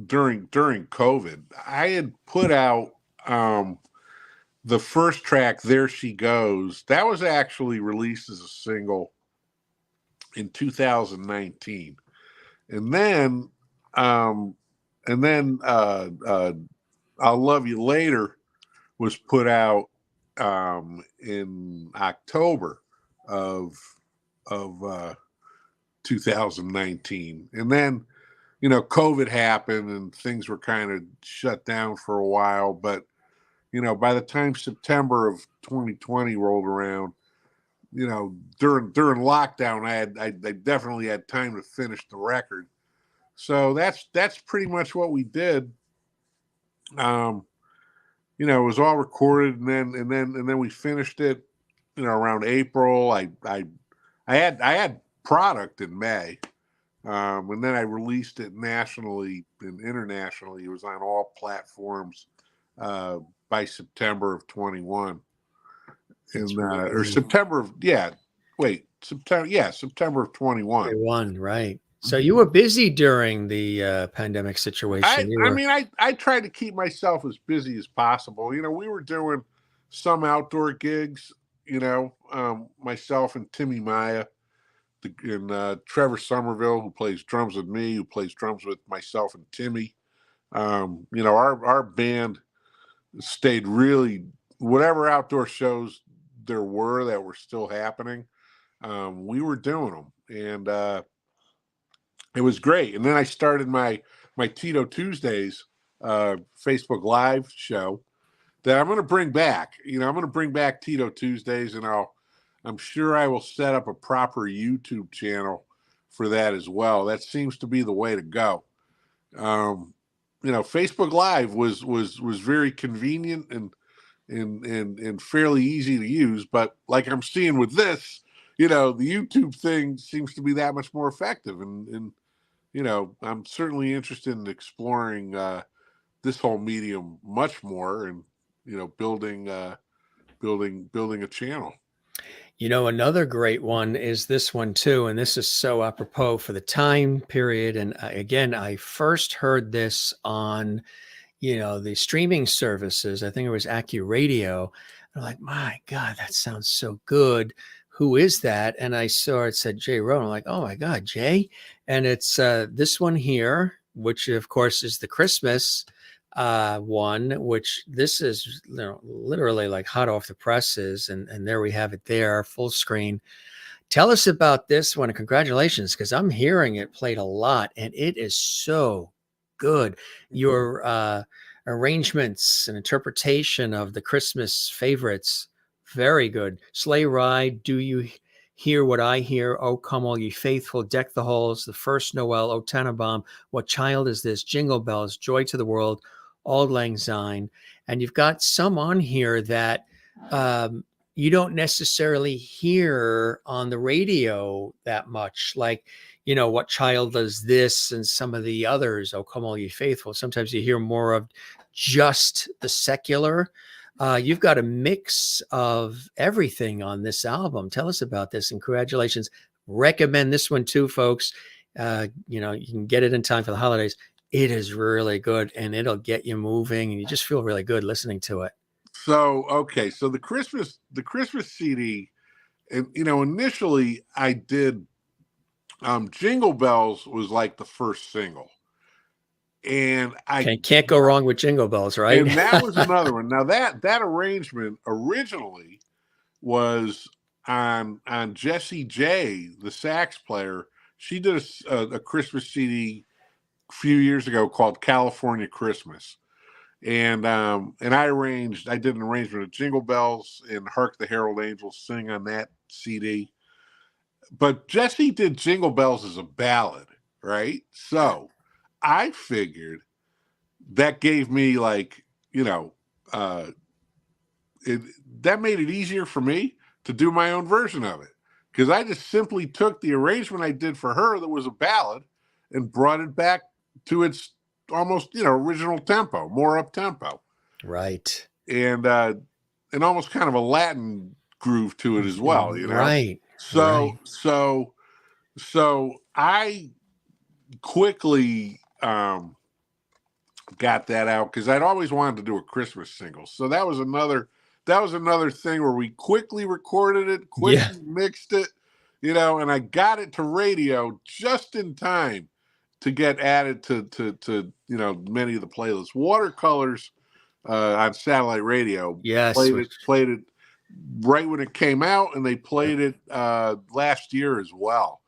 during COVID. I had put out the first track, "There She Goes." That was actually released as a single in 2019, and then um, "I'll Love You Later" was put out in October of of 2019, and then COVID happened and things were kind of shut down for a while. But by the time September of 2020 rolled around, during lockdown, I definitely had time to finish the record. So that's pretty much what we did. Um, it was all recorded, and then we finished it. Around April. I had product in May, and then I released it nationally and internationally. It was on all platforms uh, by September of 21, and or September of September of 21. 21, right. So you were busy during the pandemic situation. You I were mean, I tried to keep myself as busy as possible. We were doing some outdoor gigs. Myself and Timmy Maya, and Trevor Somerville, who plays drums with me, who plays drums with myself and Timmy. Our band stayed really, whatever outdoor shows there were that were still happening, we were doing them, and it was great. And then I started my Tito Tuesdays Facebook Live show that I'm going to bring back. I'm going to bring back Tito Tuesdays, and I'm sure I will set up a proper YouTube channel for that as well. That seems to be the way to go. Facebook Live was very convenient and fairly easy to use, but like I'm seeing with this, the YouTube thing seems to be that much more effective, and I'm certainly interested in exploring this whole medium much more, and building a channel. Another great one is this one too, and this is so apropos for the time period. And again, I first heard this on, the streaming services. I think it was AccuRadio. I'm like, my God, that sounds so good. Who is that? And I saw it said Jay Rowe. I'm like, oh my God, Jay. And it's this one here, which of course is the Christmas one, which this is literally like hot off the presses, and there we have it there, full screen. Tell us about this one, and congratulations, because I'm hearing it played a lot, and it is so good. Your arrangements and interpretation of the Christmas favorites, very good. Sleigh Ride, Do You Hear What I Hear? Oh, Come All Ye Faithful, Deck the Halls, The First Noel, O Tannenbaum, What Child Is This? Jingle Bells, Joy to the World, Auld Lang Syne. And you've got some on here that you don't necessarily hear on the radio that much, like, What Child Does This, and some of the others, Oh Come All Ye Faithful. Sometimes you hear more of just the secular. You've got a mix of everything on this album. Tell us about this, and congratulations. Recommend this one too, folks. You can get it in time for the holidays. It is really good, and it'll get you moving, and you just feel really good listening to it. So the Christmas CD, and initially I did Jingle Bells was like the first single, and I can't go wrong with Jingle Bells, right? And that was another one. Now that arrangement originally was on Jessie J, the sax player. She did a Christmas CD a few years ago called California Christmas. And I did an arrangement of Jingle Bells and Hark the Herald Angels Sing on that CD. But Jessie did Jingle Bells as a ballad, right? So I figured that gave me that made it easier for me to do my own version of it, because I just simply took the arrangement I did for her that was a ballad and brought it back to its almost, original tempo, more up tempo. Right. And almost kind of a Latin groove to it as well, Right. So Right. so I quickly got that out because I'd always wanted to do a Christmas single. So that was another thing where we quickly recorded it, Yeah. quickly mixed it, and I got it to radio just in time to get added to many of the playlists. Watercolors on satellite radio Yes. played it right when it came out, and they played it last year as well.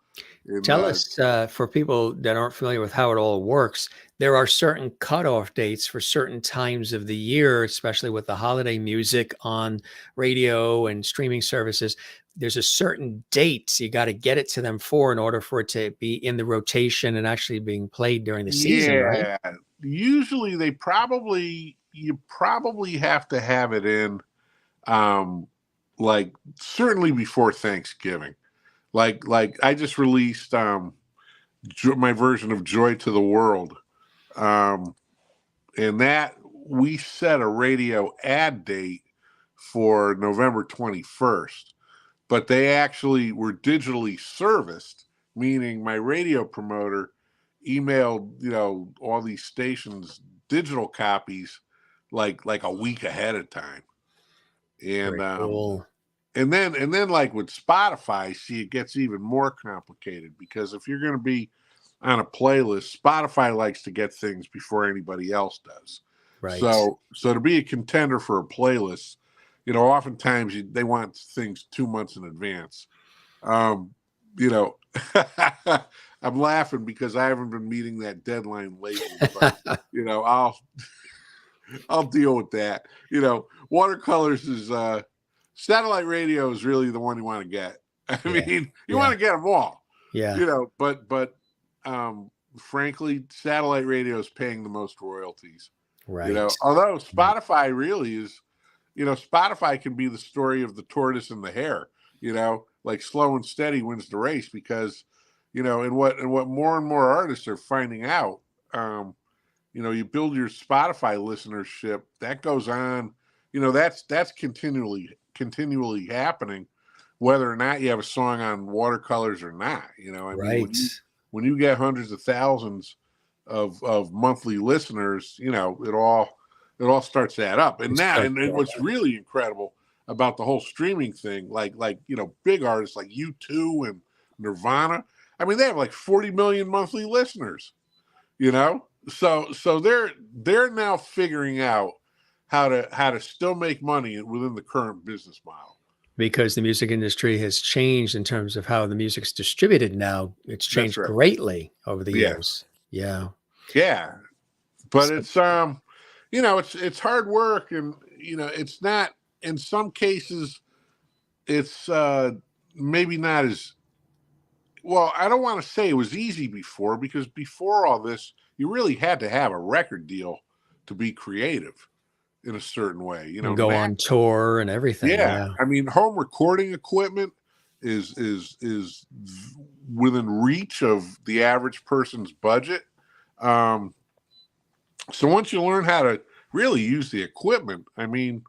Tell us, for people that aren't familiar with how it all works, there are certain cutoff dates for certain times of the year, especially with the holiday music on radio and streaming services. There's a certain date you got to get it to them for in order for it to be in the rotation and actually being played during the season, right? Yeah, usually you probably have to have it in, like certainly before Thanksgiving. Like I just released my version of Joy to the World, and that we set a radio ad date for November 21st, but they actually were digitally serviced, meaning my radio promoter emailed all these stations digital copies like a week ahead of time. And Very cool. and then like with Spotify, see, it gets even more complicated, because if you're going to be on a playlist, Spotify likes to get things before anybody else does. Right. So to be a contender for a playlist, oftentimes they want things 2 months in advance. You know, I'm laughing because I haven't been meeting that deadline lately, but I'll deal with that. Watercolors is satellite radio is really the one you want to get. I mean, you want to get them all. Yeah. But frankly, satellite radio is paying the most royalties. Right. Although Spotify really is, Spotify can be the story of the tortoise and the hare. Like slow and steady wins the race, because, and what more and more artists are finding out, you build your Spotify listenership, that goes on, that's continually happening, whether or not you have a song on Watercolors or not. I mean, when you get hundreds of thousands of monthly listeners, it all starts to add up. And what's really incredible about the whole streaming thing, like big artists like U2 and Nirvana, I mean, they have like 40 million monthly listeners. So they're now figuring out how to still make money within the current business model. Because the music industry has changed in terms of how the music's distributed now. It's changed greatly over the years. Yeah. Yeah. But it's it's hard work, and it's not, in some cases it's maybe not as well. I don't want to say it was easy before, because before all this, you really had to have a record deal to be creative in a certain way, and go on tour and everything. Yeah. I mean, home recording equipment is within reach of the average person's budget. So once you learn how to really use the equipment, I mean,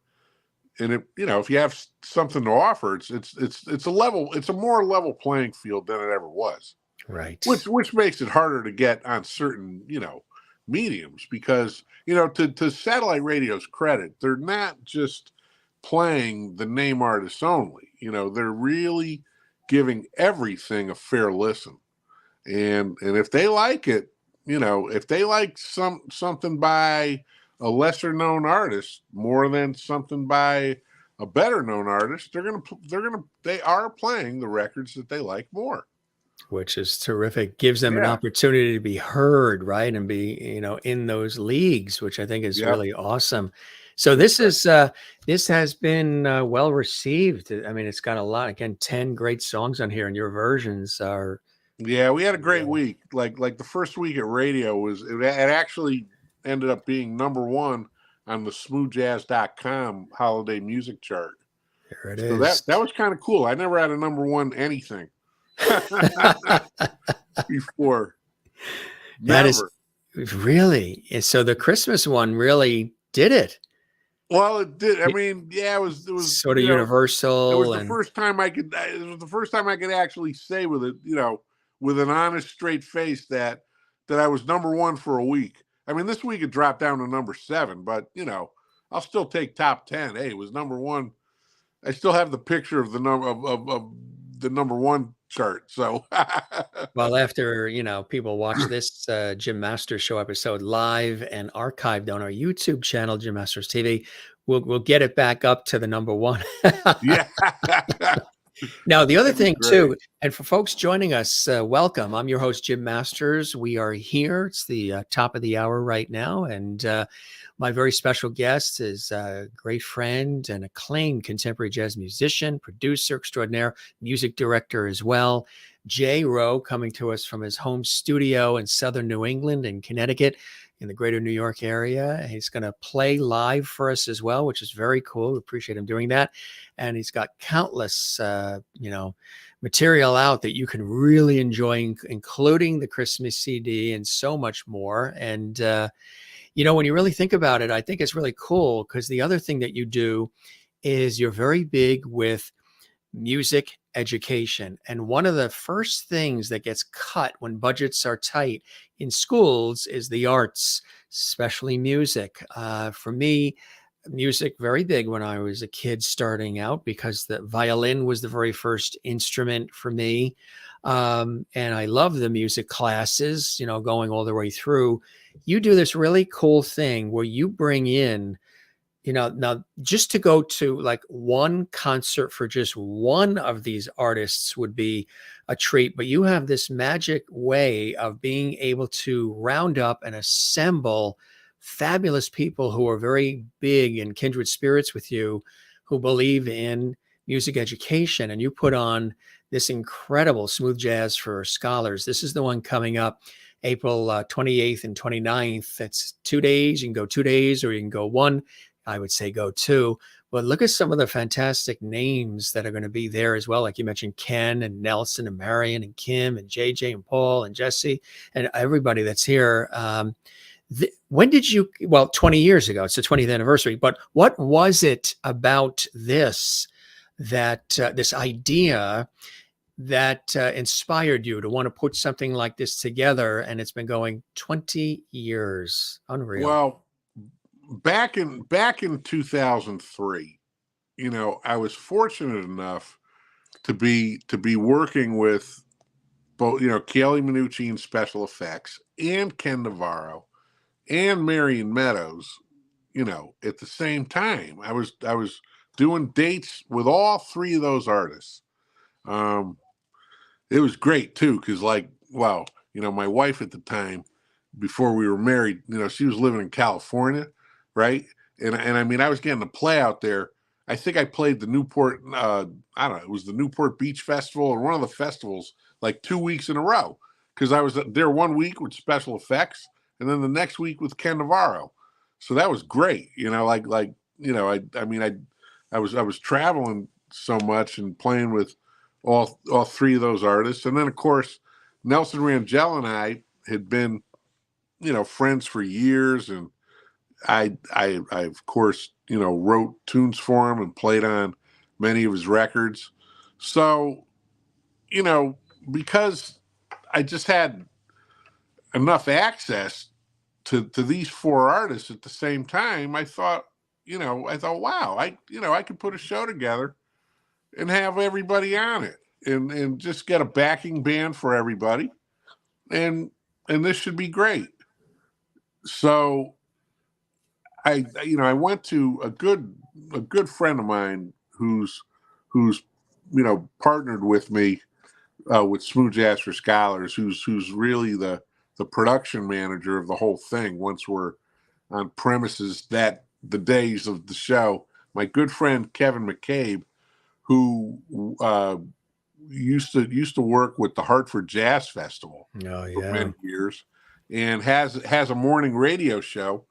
and if you have something to offer, it's a more level playing field than it ever was. Right. Which makes it harder to get on certain, mediums, because, to satellite radio's credit, they're not just playing the name artists only. They're really giving everything a fair listen. And if they like it, if they like something by a lesser known artist more than something by a better known artist, they are playing the records that they like more. Which is terrific. Gives them an opportunity to be heard, right? And be, in those leagues, which I think is really awesome. So this has been well received. I mean, it's got a lot, again, 10 great songs on here, and your versions are. Yeah, we had a great week. Like the first week at radio it actually ended up being #1 on the smoothjazz.com holiday music chart. There it So is. that was kind of cool. I never had a number one anything before. That is Never. really, so the Christmas one really did it. Well, it did. I It- mean, yeah, it was, Sort of it was universal the and first time it was the first time I could actually say with it, with an honest, straight face that I was number one for a week. I mean, this week it dropped down to number 7, but I'll still take top 10. Hey, it was number one. I still have the picture of the number of the number one chart. So well, after people watch this Jim Masters show episode live and archived on our YouTube channel, Jim Masters TV, we'll get it back up to the number one. yeah, Now, the other that'd be thing great. too, and for folks joining us, welcome. I'm your host, Jim Masters. We are here. It's the top of the hour right now, and my very special guest is a great friend and acclaimed contemporary jazz musician, producer extraordinaire, music director as well. Jay Rowe, coming to us from his home studio in southern New England and Connecticut in the greater New York area. He's going to play live for us as well, which is very cool. We appreciate him doing that. And he's got countless, material out that you can really enjoy, including the Christmas CD and so much more. And, when you really think about it, I think it's really cool because the other thing that you do is you're very big with music education. And one of the first things that gets cut when budgets are tight in schools is the arts, especially music. For me, music very big when I was a kid starting out because the violin was the very first instrument for me. And I love the music classes, going all the way through. You do this really cool thing where you bring in now just to go to like one concert for just one of these artists would be a treat, but you have this magic way of being able to round up and assemble fabulous people who are very big and kindred spirits with you, who believe in music education. And you put on this incredible Smooth Jazz for Scholars. This is the one coming up April 28th and 29th. That's 2 days. You can go 2 days or you can go one. I would say go 2. But look at some of the fantastic names that are going to be there as well. Like you mentioned, Ken and Nelson and Marion and Kim and JJ and Paul and Jesse and everybody that's here. When did you, 20 years ago, it's the 20th anniversary, but what was it about this, this idea that inspired you to want to put something like this together? And it's been going 20 years. Unreal. Well, back in 2003, I was fortunate enough to be working with both, Kelly Minucci in special effects and Ken Navarro and Marion Meadows, at the same time. I was doing dates with all 3 of those artists. It was great too, because my wife at the time, before we were married, she was living in California, right? And I mean, I was getting to play out there. I think I played the Newport, I don't know, it was the Newport Beach Festival or one of the festivals like 2 weeks in a row, because I was there 1 week with special effects and then the next week with Ken Navarro. So that was great. I was traveling so much and playing with all 3 of those artists. And then of course, Nelson Rangel and I had been, friends for years. And I of course, wrote tunes for him and played on many of his records. So, because I just had enough access to these 4 artists at the same time, I thought, wow, I could put a show together and have everybody on it and just get a backing band for everybody. And this should be great. So I went to a good friend of mine who's partnered with me with Smooth Jazz for Scholars, who's really the production manager of the whole thing once we're on premises that the days of the show. My good friend Kevin McCabe, who used to work with the Hartford Jazz Festival for many years, and has a morning radio show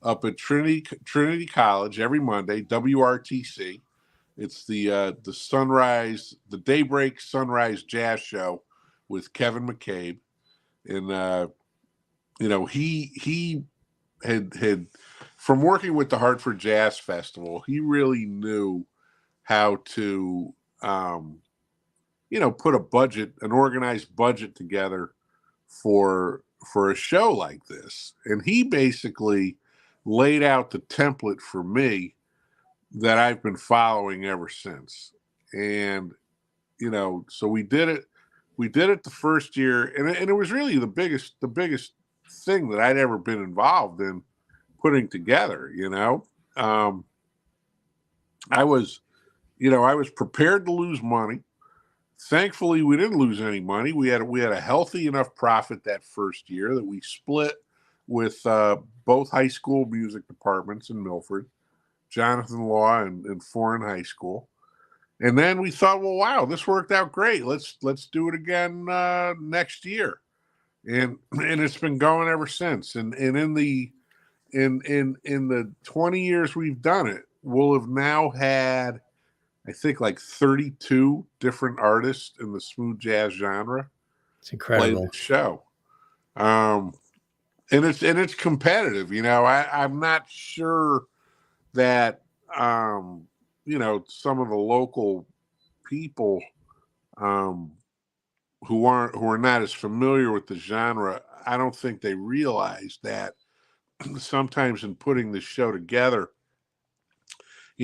up at Trinity College every Monday, WRTC, It's the Daybreak Sunrise Jazz Show with Kevin McCabe, and he had from working with the Hartford Jazz Festival, he really knew how to put an organized budget together for a show like this. And he basically laid out the template for me that I've been following ever since. And so we did it the first year, and it was really the biggest thing that I'd ever been involved in putting together. I was prepared to lose money. Thankfully, we didn't lose any money. We had a healthy enough profit that first year that we split with both high school music departments in Milford, Jonathan Law and Foreign High School. And then we thought, well, wow, this worked out great. Let's do it again next year, and it's been going ever since. And in the 20 years we've done it, we'll have now had, I think, like 32 different artists in the smooth jazz genre. It's incredible. Play the show, and it's competitive. I'm not sure that some of the local people who are not as familiar with the genre, I don't think they realize that sometimes in putting the show together,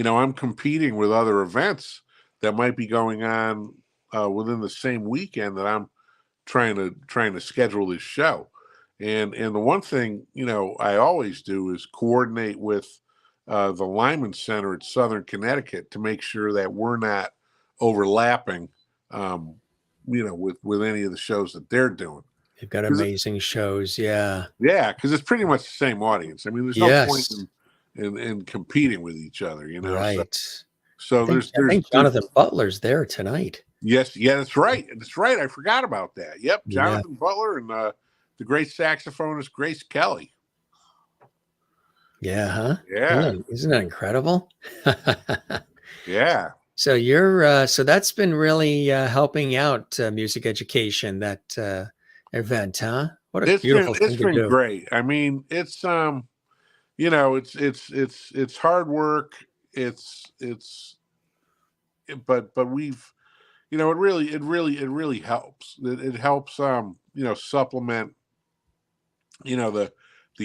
I'm competing with other events that might be going on within the same weekend that I'm trying to schedule this show. And the one thing, I always do is coordinate with the Lyman Center at Southern Connecticut to make sure that we're not overlapping, with any of the shows that they're doing. They've got amazing shows. Yeah. Yeah. Because it's pretty much the same audience. I mean, there's no point in competing with each other, Right. So I think Jonathan Butler's there tonight. Yes. Yeah, that's right. That's right. I forgot about that. Yep. Jonathan Butler and the great saxophonist Grace Kelly. Yeah. Huh? Yeah. Isn't that incredible? Yeah. So you're so that's been really helping out music education, that event, huh? What a beautiful thing to do. It's been great. I mean, it's it's hard work. But we've, it really helps. It helps supplement the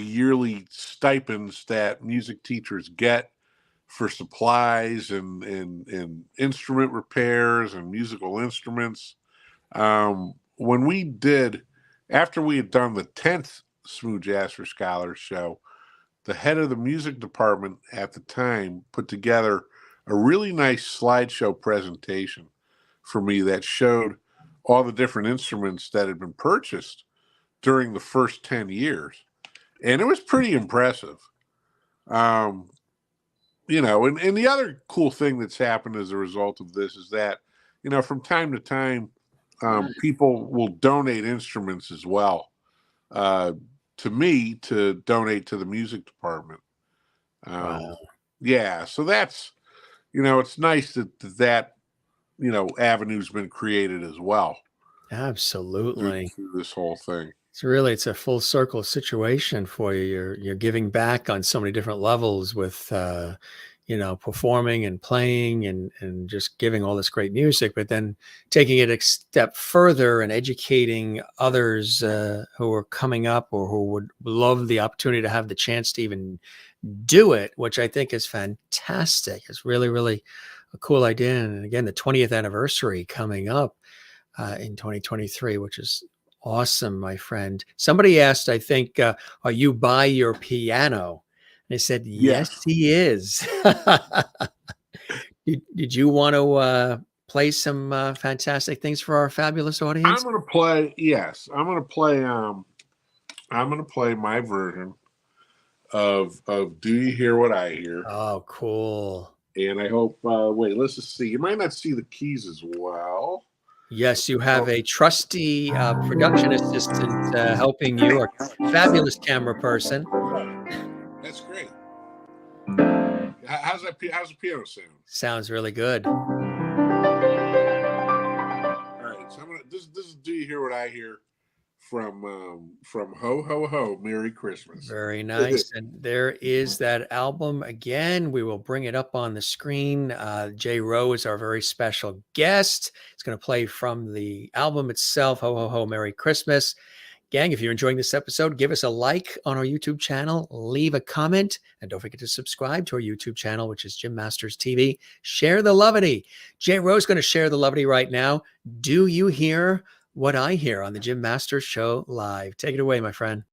yearly stipends that music teachers get for supplies and instrument repairs and musical instruments. After we had done the 10th Smooth Jazz for Scholars show, the head of the music department at the time put together a really nice slideshow presentation for me that showed all the different instruments that had been purchased during the first 10 years. And it was pretty impressive. And the other cool thing that's happened as a result of this is that, from time to time, people will donate instruments as well to me to donate to the music department. Wow. Yeah, so that's, it's nice that avenue's been created as well. Absolutely. Through this whole thing. It's a full circle situation for you. You're giving back on so many different levels with performing and playing and just giving all this great music, but then taking it a step further and educating others who are coming up or who would love the opportunity to have the chance to even do it, which I think is fantastic. It's really, really a cool idea. And again, the 20th anniversary coming up in 2023, which is awesome, my friend. Somebody asked, I think, are you by your piano? And I said, yes, he is. Did you want to play some fantastic things for our fabulous audience? I'm going to play. Yes, I'm going to play. I'm going to play my version of "Do You Hear What I Hear?" Oh, cool. And I hope. Wait, let's just see. You might not see the keys as well. Yes, you have a trusty production assistant helping you, a fabulous camera person. That's great. How's the piano sound? Sounds really good. All right, so this is Do You Hear What I Hear from Ho Ho Ho, Merry Christmas. Very nice. And there is that album again. We will bring it up on the screen. Jay Rowe is our very special guest. It's going to play from the album itself, Ho Ho Ho, Merry Christmas. Gang, if you're enjoying this episode, give us a like on our YouTube channel, leave a comment, and don't forget to subscribe to our YouTube channel, which is Jim Masters TV. Share the lovity. Jay Rowe's going to share the lovity right now. Do you hear what I hear on the Jim Masters Show live? Take it away, my friend.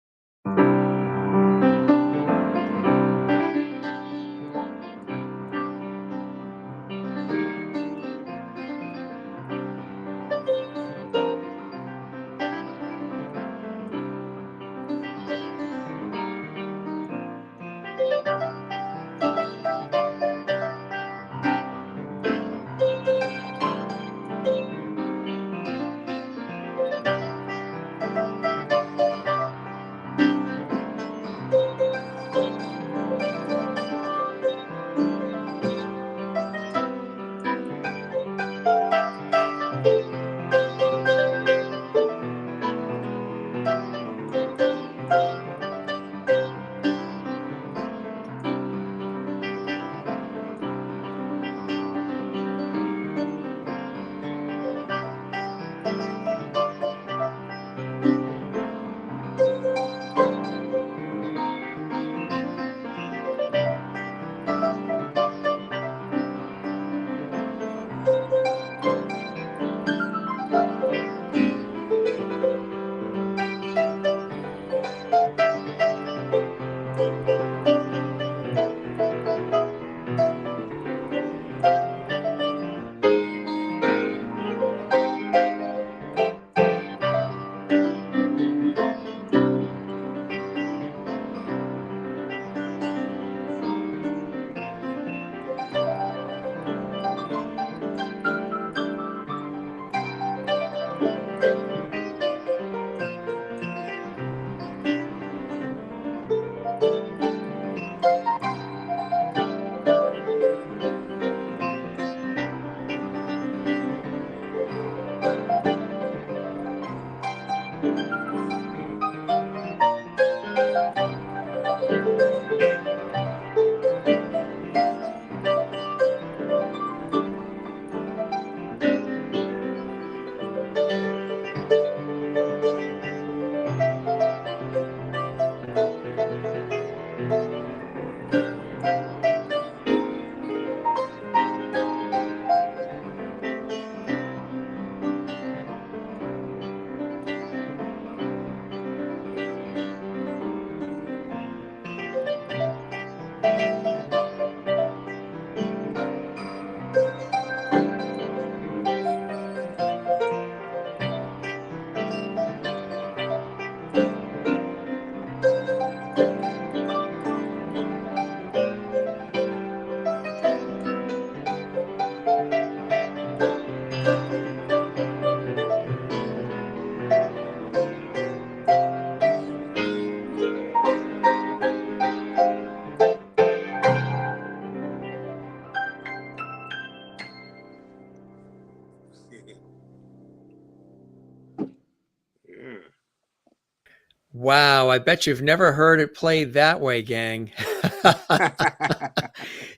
Wow, I bet you've never heard it played that way, gang.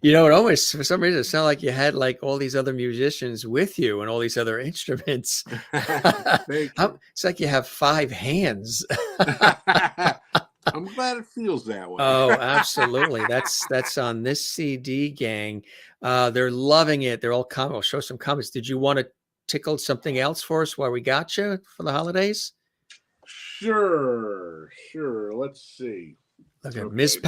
It almost, for some reason, it sounded like you had like all these other musicians with you and all these other instruments. It's like you have 5 hands. I'm glad it feels that way. Oh, absolutely. That's on this CD, gang. They're loving it. They're all commenting. I'll show some comments. Did you want to tickle something else for us while we got you for the holidays? Sure. Let's see. Okay. Ms.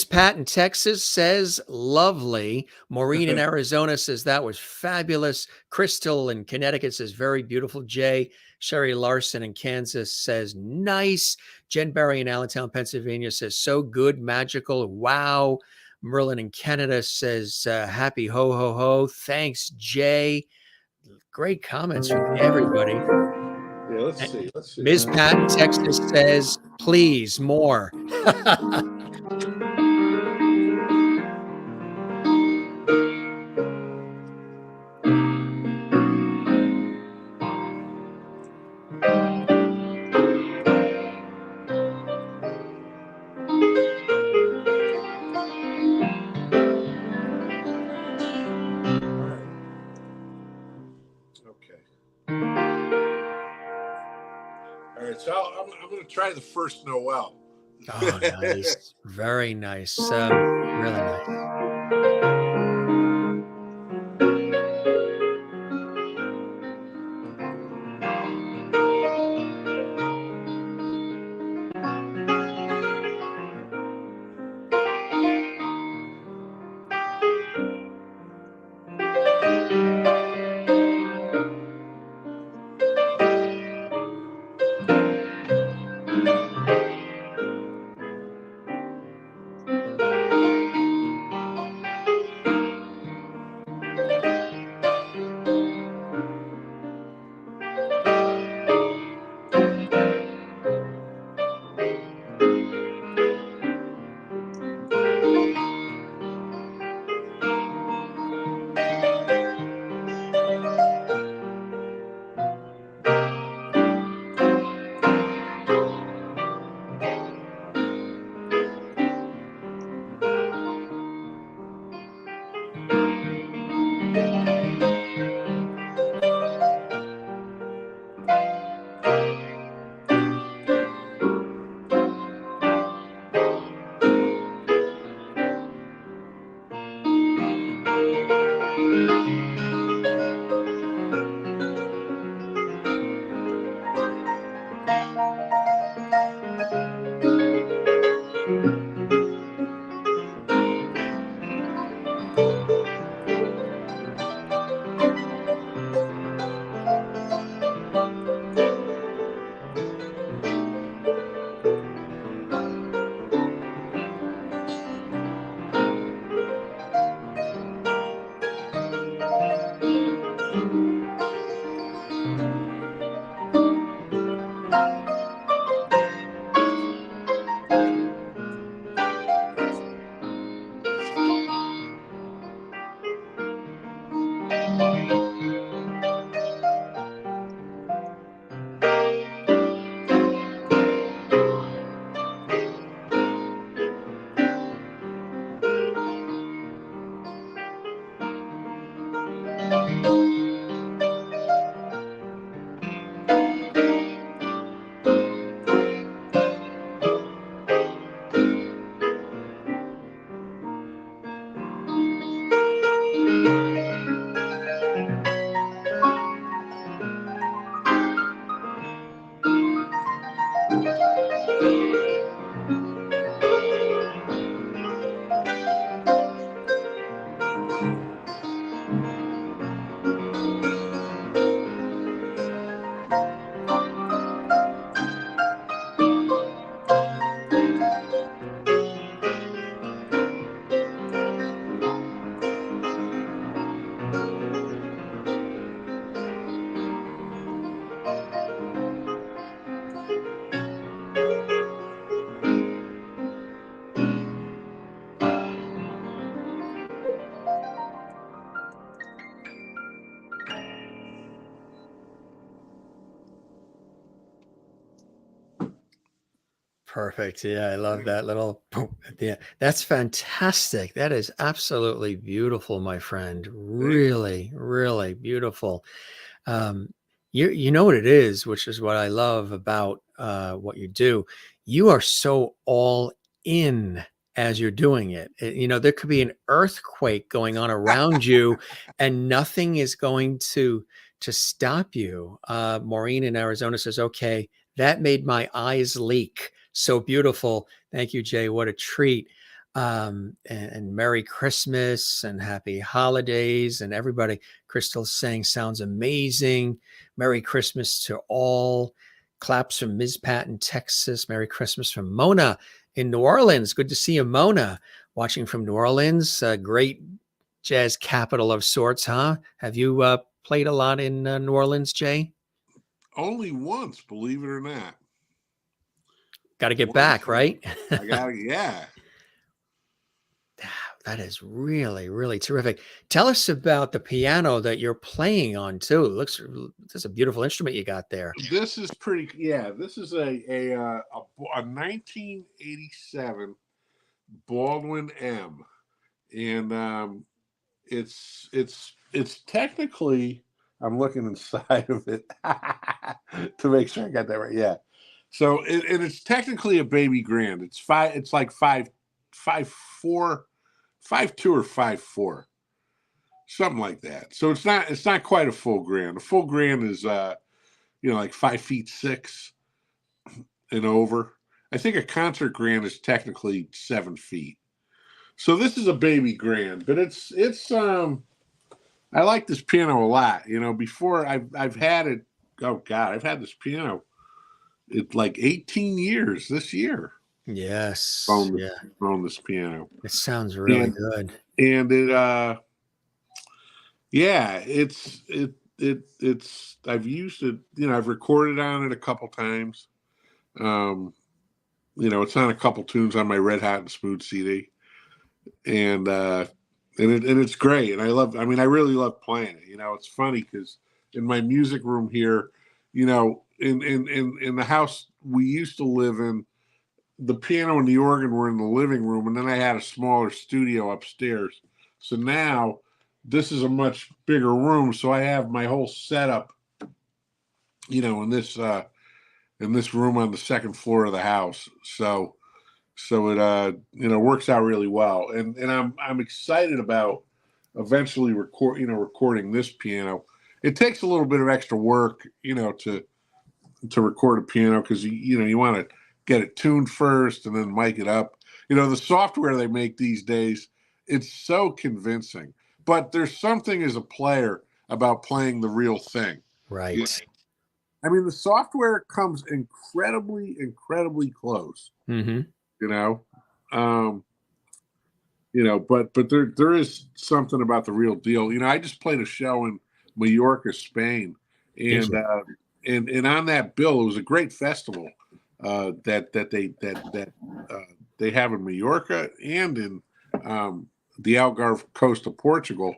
Pat in Texas says lovely. Maureen in Arizona says that was fabulous. Crystal in Connecticut says very beautiful. Jay. Sherry Larson in Kansas says nice. Jen Barry in Allentown, Pennsylvania says so good, magical. Wow. Merlin in Canada says happy ho ho ho. Thanks, Jay. Great comments from everybody. Yeah, let's see. Ms. Pat in Texas says, please, more. So I'm going to try the first Noel. Oh, nice. Very nice. Really nice. Perfect. Yeah, I love that little boom at the end. That's fantastic. That is absolutely beautiful, my friend. Thank you. Really, really beautiful. Um, you know what it is, which is what I love about what you do. You are so all in as you're doing it. You know, there could be an earthquake going on around you, and nothing is going to stop you. Maureen in Arizona says, "Okay, that made my eyes leak. So beautiful. Thank you, Jay. What a treat." And Merry Christmas and Happy Holidays, and everybody. Crystal's saying sounds amazing. Merry Christmas to all. Claps from Ms. Pat in Texas. Merry Christmas from Mona in New Orleans. Good to see you, Mona, watching from New Orleans. Great jazz capital of sorts, huh? Have you played a lot in New Orleans, Jay? Only once, believe it or not. Got to get Once. back, right? I got it. Yeah. That is really, really terrific. Tell us about the piano that you're playing on too. It looks, that's a beautiful instrument you got there. This is pretty. Yeah. This is a 1987 Baldwin M, and it's technically. I'm looking inside of it to make sure I got that right. Yeah. So and it's technically a baby grand. It's five. It's like 5'4", 5'2" or 5'4", something like that. So it's not quite a full grand. A full grand is like 5'6" and over. I think a concert grand is technically 7 feet. So this is a baby grand, but it's I like this piano a lot. Before I've had it. Oh God, I've had this piano. It's like 18 years this year. Yes. Yeah. On this piano. It sounds really good. And it yeah, it's I've used it, I've recorded on it a couple times. It's on a couple tunes on my Red Hot and Smooth CD. And it's great. And I really love playing it. It's funny because in my music room here, in the house we used to live in, the piano and the organ were in the living room, and then I had a smaller studio upstairs. So now this is a much bigger room. So I have my whole setup, in this room on the second floor of the house. So it works out really well. And I'm excited about eventually recording this piano. It takes a little bit of extra work, to record a piano, because you want to get it tuned first and then mic it up. The software they make these days, it's so convincing. But there's something as a player about playing the real thing. Right. I mean, the software comes incredibly, incredibly close. Mm-hmm. But there is something about the real deal. I just played a show in Mallorca, Spain, and on that bill, it was a great festival that they have in Mallorca and in the Algarve coast of Portugal,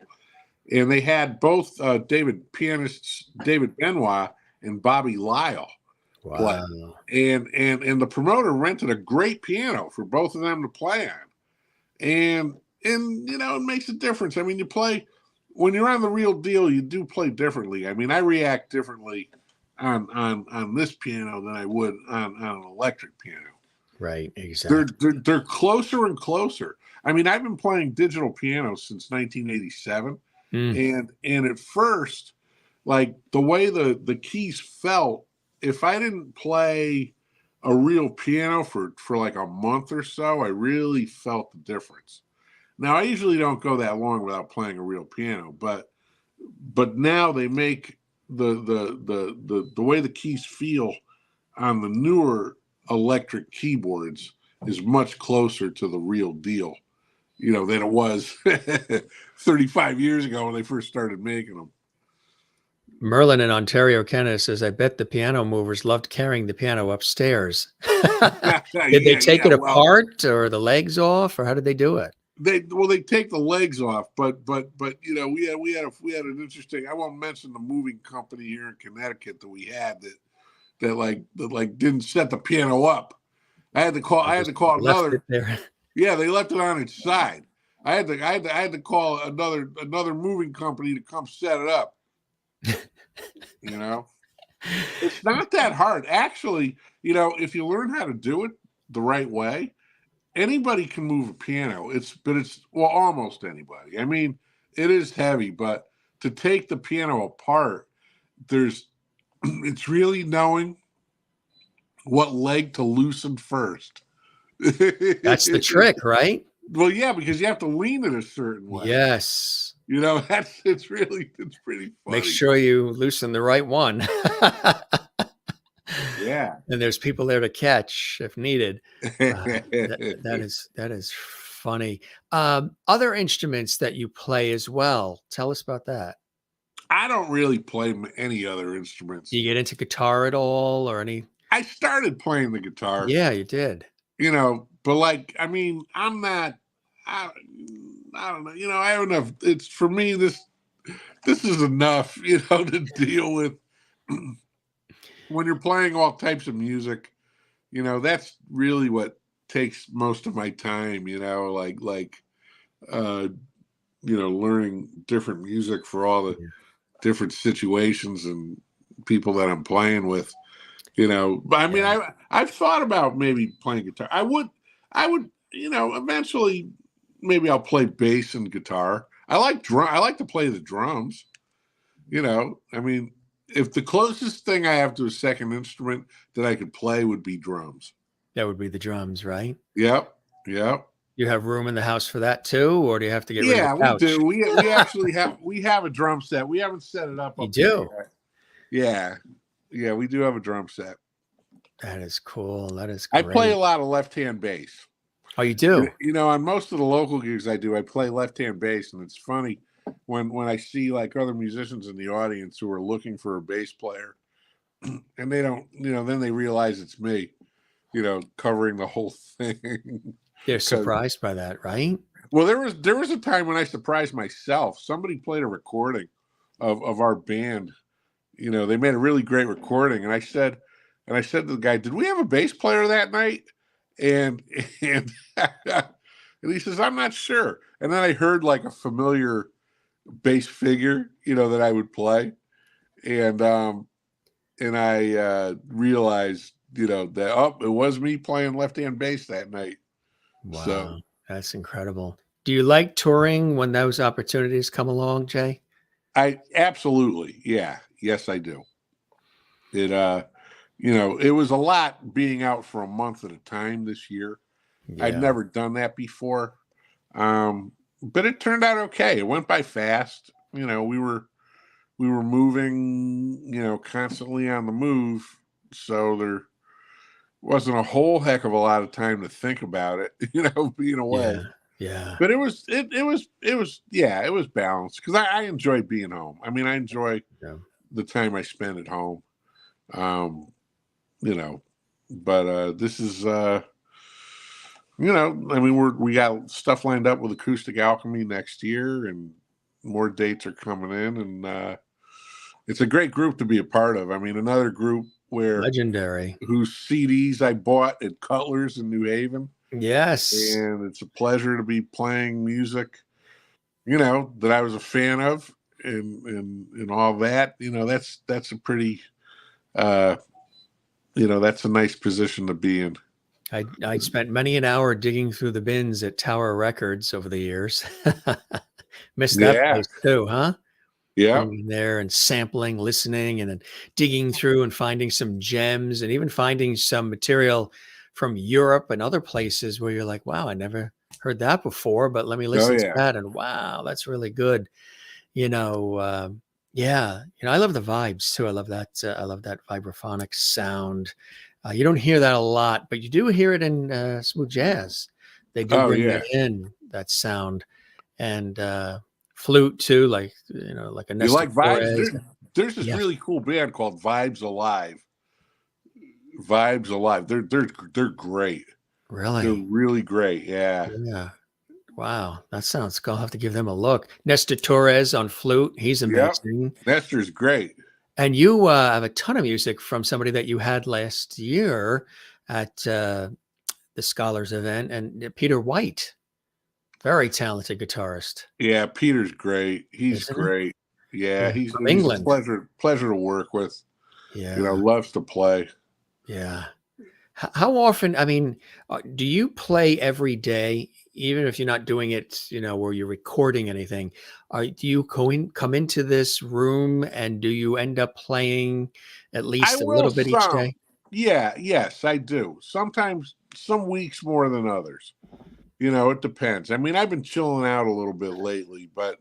and they had both pianists David Benoit and Bobby Lyle. Wow. And the promoter rented a great piano for both of them to play on. And it makes a difference. I mean, when you're on the real deal, you do play differently. I mean, I react differently on this piano than I would on an electric piano. Right, exactly. They're closer and closer. I mean, I've been playing digital piano since 1987. And at first, like the way the keys felt, if I didn't play a real piano for like a month or so, I really felt the difference. Now, I usually don't go that long without playing a real piano, but now they make the way the keys feel on the newer electric keyboards is much closer to the real deal, than it was 35 years ago when they first started making them. Merlin in Ontario, Canada says, I bet the piano movers loved carrying the piano upstairs. Did they take it apart or the legs off, or how did they do it? They take the legs off, but we had an interesting. I won't mention the moving company here in Connecticut that we had that didn't set the piano up. I had to call another. Yeah, they left it on its side. I had to call another moving company to come set it up. It's not that hard. Actually, if you learn how to do it the right way, anybody can move a piano. It's almost anybody. I mean, it is heavy, but to take the piano apart, it's really knowing what leg to loosen first. That's the trick, right? Well, yeah, because you have to lean it a certain way. Yes. It's pretty funny. Make sure you loosen the right one. Yeah. And there's people there to catch if needed. That is funny. Other instruments that you play as well. Tell us about that. I don't really play any other instruments. Do you get into guitar at all or any? I started playing the guitar. Yeah, you did. But I'm not, I don't know, I have enough. It's for me, this is enough, to deal with when you're playing all types of music. That's really what takes most of my time, learning different music for all the different situations and people that I'm playing with. But I mean, Yeah. I've thought about maybe playing guitar. I would, eventually maybe I'll play bass and guitar. I like to play the drums. I mean, if the closest thing I have to a second instrument that I could play would be drums. That would be the drums, right? Yep. Yep. You have room in the house for that too, or do you have to get rid of the Yeah, we couch? do. We actually have a drum set. We haven't set it up You there do? yet. Yeah. Yeah, we do have a drum set. That is cool. That is I play a great. lot of left-hand bass. Oh, you do? On most of the local gigs I do, I play left-hand bass, and it's funny when I see like other musicians in the audience who are looking for a bass player, and they don't, then they realize it's me, covering the whole thing. They're surprised by that, right? Well, there was a time when I surprised myself. Somebody played a recording of our band. They made a really great recording, and I said to the guy, "Did we have a bass player that night?" And and and he says, "I'm not sure." And then I heard like a familiar bass figure, that I would play, and I realized, that it was me playing left-hand bass that night. Wow, So that's incredible. Do you like touring when those opportunities come along, Jay? I absolutely, yeah, yes, I do. It was a lot being out for a month at a time this year. I'd Yeah. never done that before. But it turned out okay. It went by fast. We were moving, constantly on the move. So there wasn't a whole heck of a lot of time to think about it, being away. Yeah. Yeah. But it was balanced because I enjoy being home. I mean, I enjoy Yeah. the time I spend at home. But this is I mean, we got stuff lined up with Acoustic Alchemy next year, and more dates are coming in, and it's a great group to be a part of. I mean, another group Legendary. whose CDs I bought at Cutler's in New Haven, Yes. and it's a pleasure to be playing music, that I was a fan of, and all that. That's a pretty, that's a nice position to be in. I spent many an hour digging through the bins at Tower Records over the years. Missed that Yeah. place too, huh? Yeah. Getting in there and sampling, listening, and then digging through and finding some gems, and even finding some material from Europe and other places where you're like, wow, I never heard that before, but let me Oh listen to yeah. that. And wow, that's really good. Yeah, I love the vibes too. I love that. I love that vibraphonic sound. You don't hear that a lot, but you do hear it in smooth jazz. They do Oh bring yeah. that in, that sound, and flute too, like like a You Nestor like Vibes? Torres. There's this Yeah, really cool band called Vibes Alive. Vibes Alive. They're great. They're really. really great. Yeah. Yeah. Wow, that sounds cool. I'll have to give them a look. Nestor Torres on flute. He's Yep. amazing. Nestor's great. And you have a ton of music from somebody that you had last year at the Scholars event, and Peter White, very talented guitarist, Yeah, Peter's great. He's isn't he? great. Yeah, Yeah, he's from a England. pleasure to work with. Yeah, Loves to play. yeah. How often? I mean, do you play every day, even if you're not doing it, where you're recording anything? Do you come into this room and do you end up playing at I least a will little bit each some. day? Yeah, yes, I do. Sometimes some weeks more than others. It depends. I mean, I've been chilling out a little bit lately, but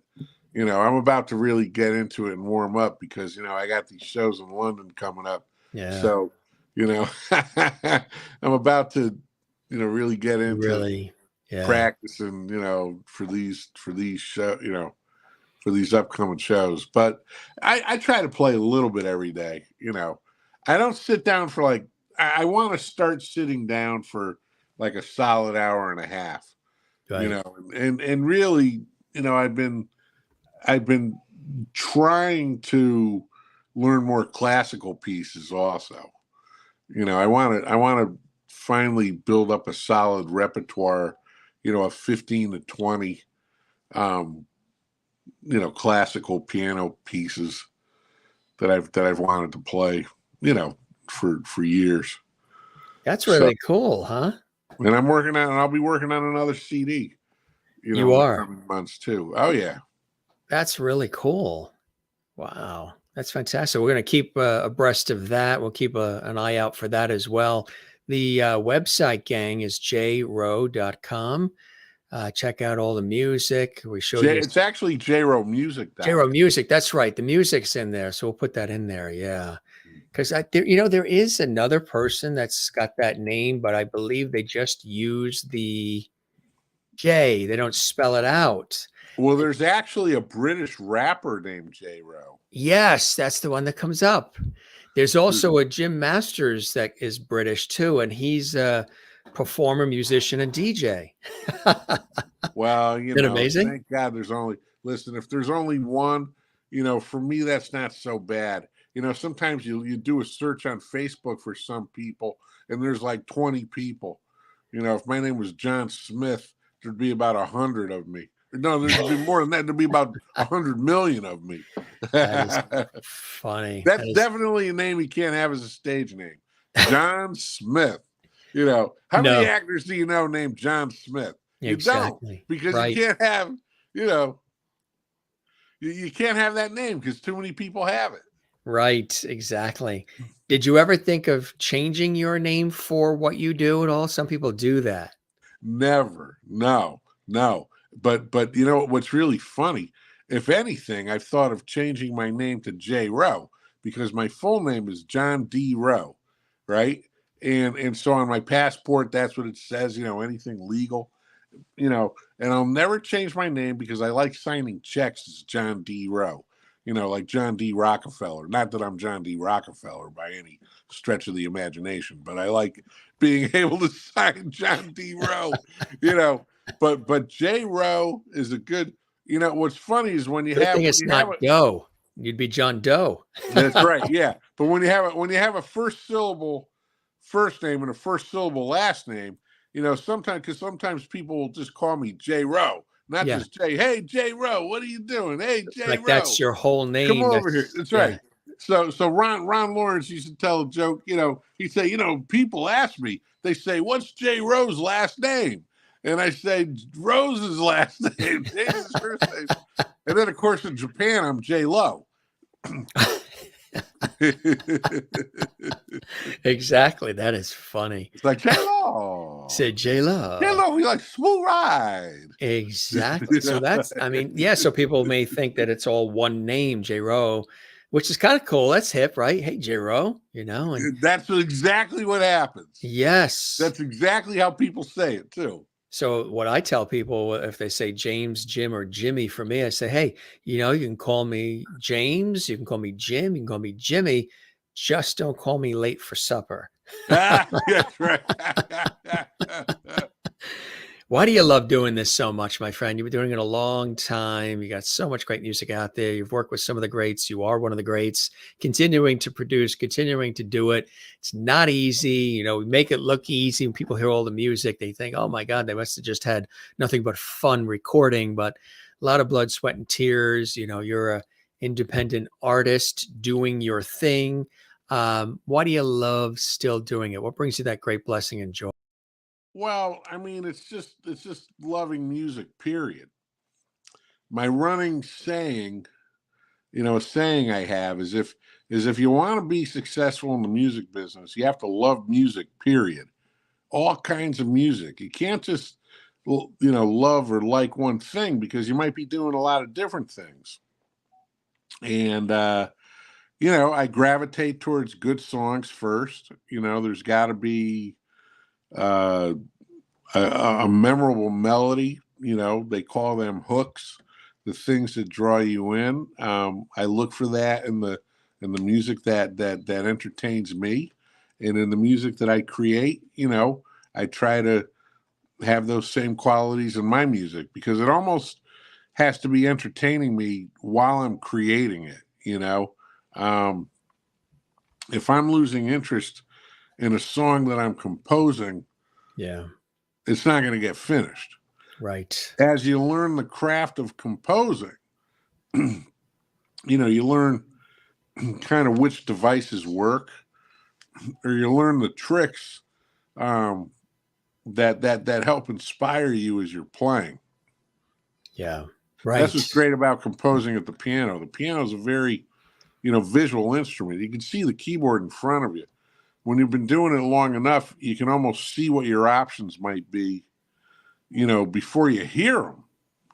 I'm about to really get into it and warm up because I got these shows in London coming up. Yeah, So, I'm about to, really get into really. Yeah, practicing, for these show, for these upcoming shows. But I try to play a little bit every day. I don't sit down for like I want to start sitting down for like a solid hour and a half. right. And really, I've been trying to learn more classical pieces also. I want to finally build up a solid repertoire, of 15 to 20 classical piano pieces that I've wanted to play, for years. That's So, really cool, huh? and I'll be working on another CD, You in the are. coming months too. Oh yeah. That's really cool. Wow. That's fantastic. We're going to keep abreast of that. We'll keep an eye out for that as well. The website, gang, is jrowe.com. Check out all the music. We showed you It's actually Jay Rowe JRoWmusic.com. music. That's right. The music's in there. So we'll put that in there. Yeah. Because there is another person that's got that name, but I believe they just use the J. They don't spell it out. Well, there's actually a British rapper named Jay Rowe. Yes, that's the one that comes up. There's also a Jim Masters that is British too, and he's a performer, musician, and DJ. Well, Isn't it amazing? thank God listen, if there's only one, for me, that's not so bad. Sometimes you do a search on Facebook for some people and there's like 20 people. If my name was John Smith, there'd be about 100 of me. No, there'd be more than that. There'd be about 100 million of me. That is funny. That's definitely a name you can't have as a stage name. John Smith. How many No, actors do you know named John Smith? You don't, exactly. because Right. you can't have, you can't have that name because too many people have it. Right, exactly. Did you ever think of changing your name for what you do at all? Some people do that. Never. No. But what's really funny, if anything, I've thought of changing my name to Jay Rowe because my full name is John D. Rowe, right? And so on my passport, that's what it says, anything legal, and I'll never change my name because I like signing checks as John D. Rowe, like John D. Rockefeller. Not that I'm John D. Rockefeller by any stretch of the imagination, but I like being able to sign John D. Rowe, but Jay Rowe is a good, what's funny is when you Good have, thing it's not Doe. You'd be John Doe. that's right. Yeah. But when you have a first syllable first name and a first syllable last name, sometimes people will just call me Jay Rowe, not Yeah. just Jay. Hey, Jay Rowe, what are you doing? Hey, Jay Like Rowe, that's your whole name. come over here. That's right. So Ron Lawrence used to tell a joke. He'd say, people ask me, they say, "What's Jay Rowe's last name?" And I say, "Rose's last name, Jay's first name." And then, of course, in Japan, I'm J Lo. Exactly. That is funny. It's like J Lo. Say J Lo. J Lo, we like smooth ride. Exactly. So so people may think that it's all one name, J Rowe, which is kind of cool. That's hip, right? Hey, J Rowe, and that's exactly what happens. Yes. That's exactly how people say it too. So what I tell people, if they say James, Jim, or Jimmy for me, I say, hey, you can call me James, you can call me Jim, you can call me Jimmy, just don't call me late for supper. That's right. Why do you love doing this so much, my friend? You've been doing it a long time. You got so much great music out there. You've worked with some of the greats. You are one of the greats, continuing to produce, continuing to do it. It's not easy. We make it look easy. When people hear all the music, they think, oh my God, they must have just had nothing but fun recording, but a lot of blood, sweat, and tears. You're an independent artist doing your thing. Why do you love still doing it? What brings you that great blessing and joy? Well, I mean, it's just loving music, period. My running saying, a saying I have is if you want to be successful in the music business, you have to love music, period. All kinds of music. You can't just love or like one thing because you might be doing a lot of different things. And I gravitate towards good songs first. There's got to be a memorable melody. They call them hooks, the things that draw you in. I look for that in the music that entertains me, and in the music that I create. I try to have those same qualities in my music because it almost has to be entertaining me while I'm creating it. If I'm losing interest in a song that I'm composing, it's not going to get finished. Right. As you learn the craft of composing, you learn kind of which devices work, or you learn the tricks that help inspire you as you're playing. Yeah. That's Right. what's great about composing at the piano. The piano is a very, visual instrument. You can see the keyboard in front of you. When you've been doing it long enough, you can almost see what your options might be, before you hear them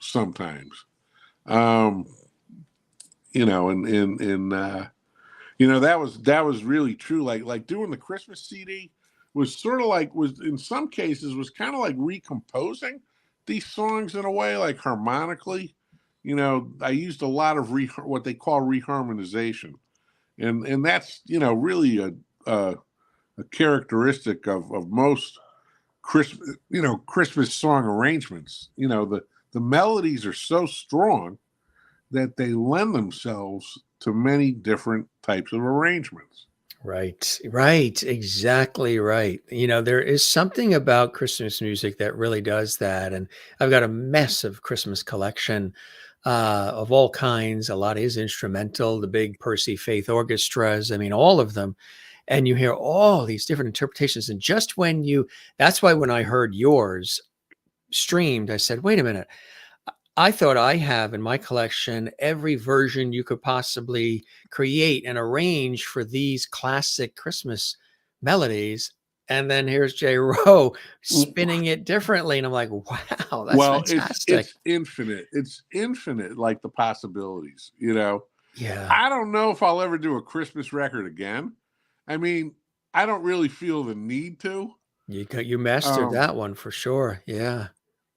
sometimes. And that was really true. Like doing the Christmas CD was sort of like, was in some cases was kind of like recomposing these songs in a way, like harmonically. I used a lot of what they call reharmonization, and that's really a characteristic of most Christmas song arrangements. The melodies are so strong that they lend themselves to many different types of arrangements. Right. Right. Exactly right. There is something about Christmas music that really does that. And I've got a massive Christmas collection of all kinds. A lot is instrumental, the big Percy Faith orchestras. I mean, all of them. And you hear all these different interpretations. And just that's why when I heard yours streamed, I said, wait a minute. I thought I have in my collection every version you could possibly create and arrange for these classic Christmas melodies. And then here's Jay Rowe spinning it differently. And I'm like, wow, that's Well, fantastic. it's infinite. It's infinite, like the possibilities. Yeah. I don't know if I'll ever do a Christmas record again. I mean, I don't really feel the need to. You mastered Um, that one for sure. Yeah.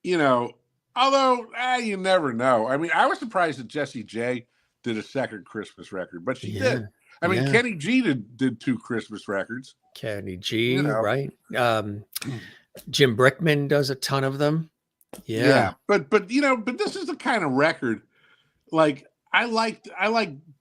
you know, although you never know. I mean, I was surprised that Jessie J did a second Christmas record, but she Yeah. did. I mean, Yeah. Kenny G did two Christmas records. Kenny You G, know, right? Jim Brickman does a ton of them. Yeah. yeah, but this is the kind of record like I like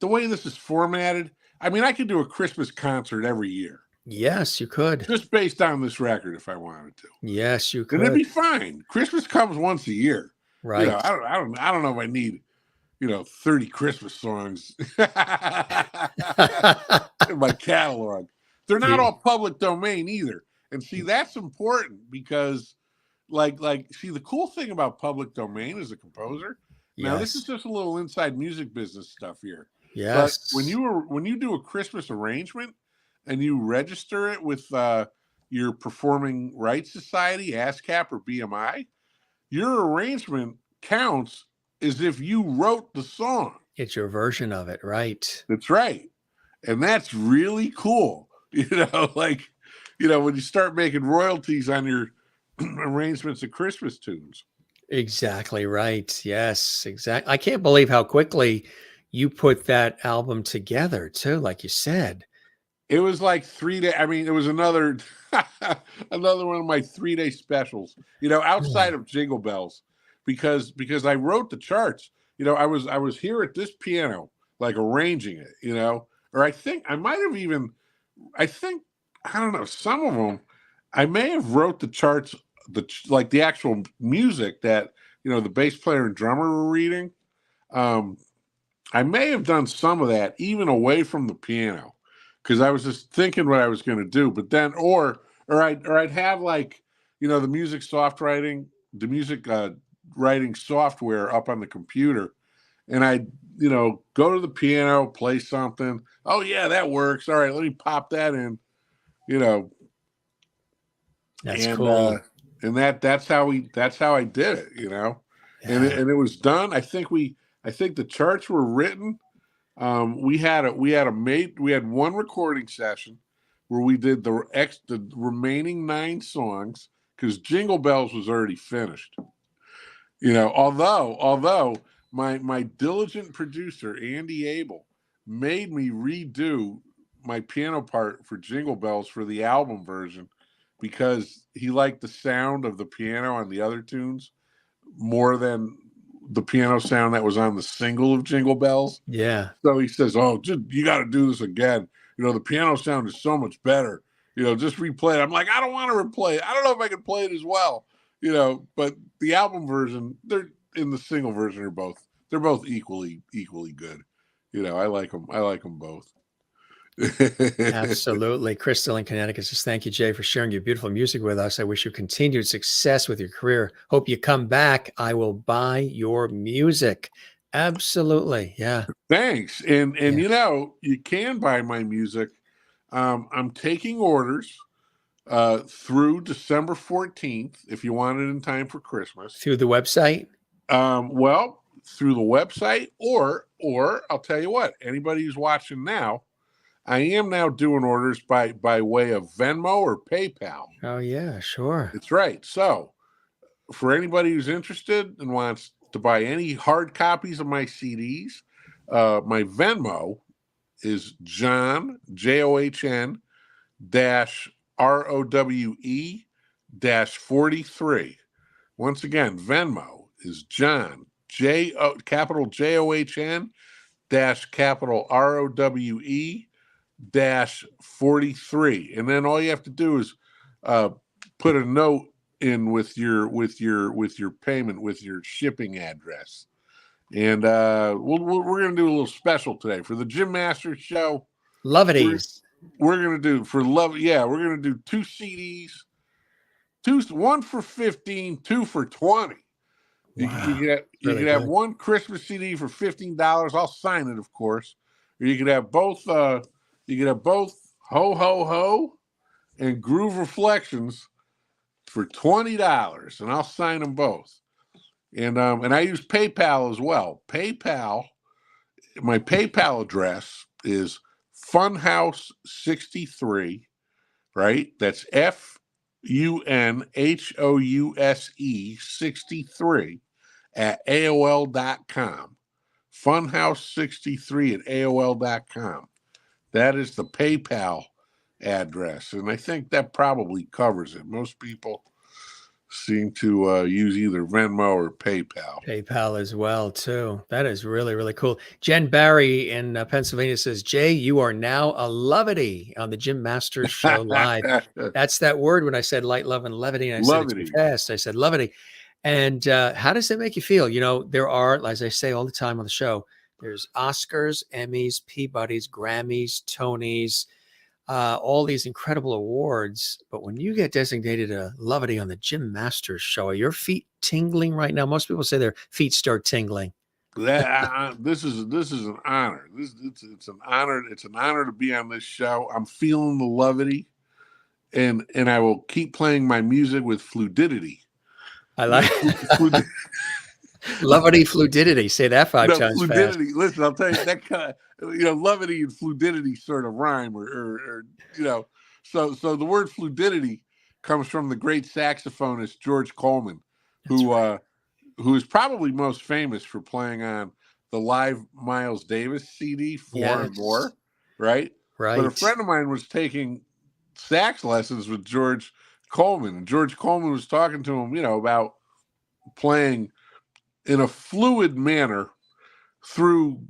the way this is formatted. I mean, I could do a Christmas concert every year Yes, you could. just based on this record if I wanted to, Yes, you and it'd could. be fine. Christmas comes once a year. Right. I don't know if I need 30 Christmas songs in my catalog. They're not You- all public domain either. And see, that's important because see, the cool thing about public domain as a composer, now this is yes. just a little inside music business stuff here. But when Yes. you do a Christmas arrangement and you register it with your Performing Rights Society, ASCAP or BMI, your arrangement counts as if you wrote the song. It's your version of it, right? That's right. And that's really cool. When you start making royalties on your arrangements of Christmas tunes. Exactly right. Yes, exactly. I can't believe how quickly you put that album together too, like you said. It was like 3 days. I mean, it was another another one of my 3 day specials, outside Yeah. of Jingle Bells, because I wrote the charts. I was here at this piano, like arranging it, or I think I might have even I think I don't know, some of them I may have wrote the charts, the actual music that the bass player and drummer were reading. Um, I may have done some of that even away from the piano because I was just thinking what I was going to do. But then, or I'd have the music the music writing software up on the computer, and I'd go to the piano, play something. Oh yeah, that works. All right, let me pop that in. You know, That's and cool. that's how I did it. Yeah. And it was done. I think the charts were written. We had one recording session where we did the remaining 9 songs because Jingle Bells was already finished. Although my diligent producer Andy Abel made me redo my piano part for Jingle Bells for the album version because he liked the sound of the piano on the other tunes more than the piano sound that was on the single of Jingle Bells. Yeah. So he says, "Oh, you got to do this again. The piano sound is so much better. Just replay it." I'm like, "I don't want to replay it. I don't know if I can play it as well." But the album version, they're in the single version they're both equally good. I like them. I like them both. Absolutely. Crystal in Connecticut says, thank you, Jay, for sharing your beautiful music with us. I wish you continued success with your career. Hope you come back. I will buy your music. Absolutely. Yeah. Thanks. And Yeah. you can buy my music. I'm taking orders through December 14th if you want it in time for Christmas. Through the website? Well, through the website, or I'll tell you what, anybody who's watching now, I am now doing orders by way of Venmo or PayPal. Oh, yeah, sure. That's right. So for anybody who's interested and wants to buy any hard copies of my CDs, my Venmo is John, John dash ROWE dash 43. Once again, Venmo is John, capital JOHN dash capital ROWE dash 43. And then all you have to do is put a note in with your payment, with your shipping address. And we're going to do a little special today for the Jim Masters show. Lovities. We're going to do for love. Yeah, we're going to do 2 CDs, one for 15, 2 for 20. Wow. You could have one Christmas CD for $15. I'll sign it, of course. Or you could have both. You could have both Ho Ho Ho and Groove Reflections for $20, and I'll sign them both. And I use PayPal as well. PayPal, my PayPal address is Funhouse63, right? That's FUNHOUSE 63 at AOL.com. Funhouse63 at AOL.com. That is the PayPal address. And I think that probably covers it. Most people seem to use either Venmo or PayPal. PayPal as well, too. That is really, really cool. Jen Barry in Pennsylvania says, Jay, you are now a lovity on the Jim Masters Show live. That's that word when I said light, love, and levity. And I said it too fast. I said levity. And how does it make you feel? There are, as I say all the time on the show, there's Oscars, Emmys, Peabodys, Grammys, Tonys, all these incredible awards. But when you get designated a lovity on the Jim Masters Show, are your feet tingling right now? Most people say their feet start tingling. This is an honor. It's an honor. It's an honor to be on this show. I'm feeling the levity, and I will keep playing my music with fluidity. I like levity, fluidity. Say that 5 times fluidity. fast. Listen, I'll tell you that kind of, levity and fluidity sort of rhyme, or So the word fluidity comes from the great saxophonist George Coleman, who is probably most famous for playing on the live Miles Davis CD, Four and More, right? Right. But a friend of mine was taking sax lessons with George Coleman, and George Coleman was talking to him, about playing in a fluid manner through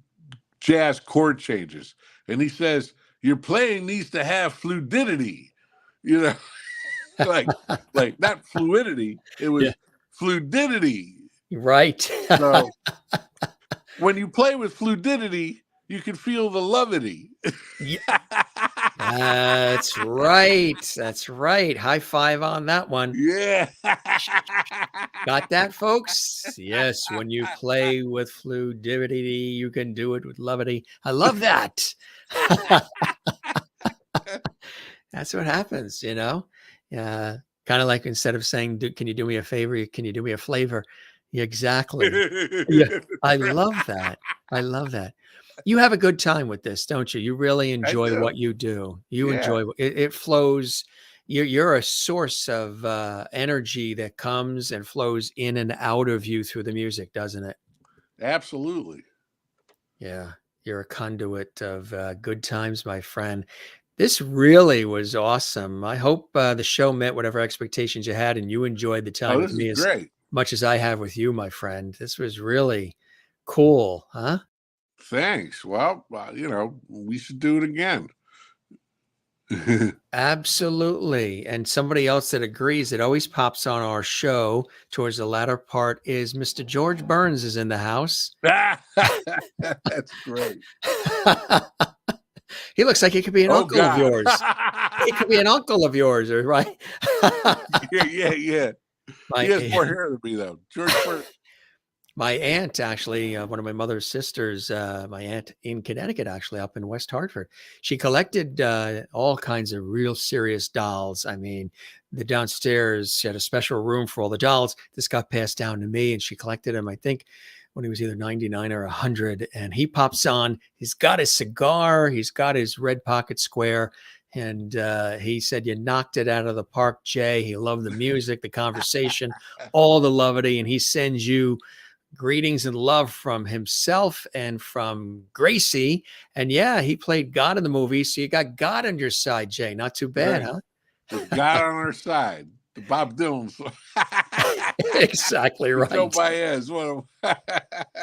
jazz chord changes. And he says, your playing needs to have fluidity, like not fluidity. It was fluidity. Right. So when you play with fluidity, you can feel the levity. That's right. That's right. High five on that one. Yeah. Got that, folks? Yes. When you play with fluidity, you can do it with levity. I love that. That's what happens, kind of like instead of saying, can you do me a favor? Can you do me a flavor? Yeah, exactly. Yeah, I love that. I love that. You have a good time with this, don't you? You really enjoy what you do. You enjoy it. It flows. You're a source of energy that comes and flows in and out of you through the music, doesn't it? Absolutely. Yeah. You're a conduit of good times, my friend. This really was awesome. I hope the show met whatever expectations you had and you enjoyed the time with me as much as I have with you, my friend. This was really cool, huh? Thanks. Well, we should do it again. Absolutely. And somebody else that agrees, that always pops on our show towards the latter part, is Mr. George Burns is in the house. That's great. He looks like he could be an Oh uncle of God. yours. He could be an uncle of yours, or right? Yeah. He has more hair than me, though. George Burt. My aunt, actually, one of my mother's sisters, my aunt in Connecticut, actually up in West Hartford, she collected all kinds of real serious dolls. I mean, the downstairs, she had a special room for all the dolls. This got passed down to me, and she collected them, I think, when he was either 99 or 100. And he pops on, he's got his cigar, he's got his red pocket square. And he said, you knocked it out of the park, Jay. He loved the music, the conversation, all the levity. And he sends you greetings and love from himself and from Gracie. And yeah, he played God in the movie. So you got God on your side, Jay. Not too bad, Right. huh? With God on our side. The Bob Dylan's. Exactly right. Joe Baez.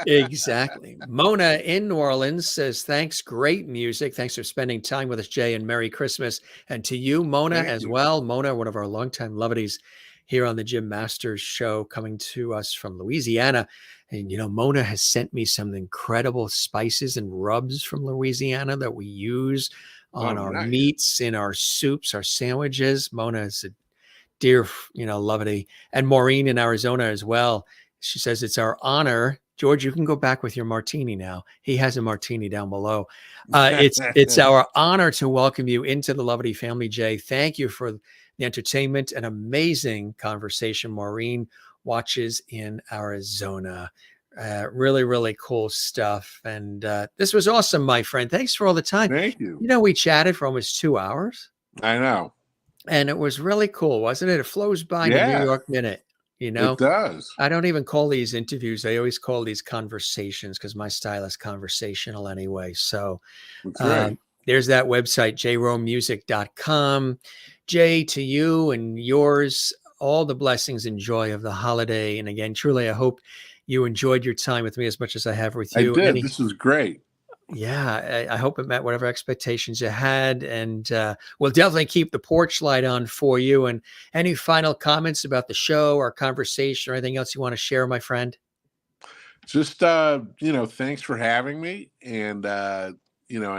Exactly. Mona in New Orleans says, thanks. Great music. Thanks for spending time with us, Jay, and Merry Christmas. And to you, Mona, Thank as you. well. Mona, one of our longtime lovedies here on the Jim Masters show, coming to us from Louisiana. And, you know, Mona has sent me some incredible spices and rubs from Louisiana that we use on our nice. meats, in our soups, our sandwiches. Mona is a dear, you know, lovely. And Maureen in Arizona as well. She says, it's our honor. George, you can go back with your martini now. He has a martini down below. It's our honor to welcome you into the Lovely family, Jay. Thank you for the entertainment and amazing conversation. Maureen watches in Arizona. Really, really cool stuff. And this was awesome, my friend. Thanks for all the time. Thank you. You know, we chatted for almost 2 hours. I know. And it was really cool, wasn't it? It flows by in the New York minute, you know? It does. I don't even call these interviews. I always call these conversations because my style is conversational anyway. So That's right. There's that website, jrowemusic.com. Jay, to you and yours, all the blessings and joy of the holiday. And again, truly, I hope you enjoyed your time with me as much as I have with you. I did. This was great. Yeah, I hope it met whatever expectations you had. And we'll definitely keep the porch light on for you. And any final comments about the show or conversation or anything else you want to share, my friend? Just, thanks for having me. And, I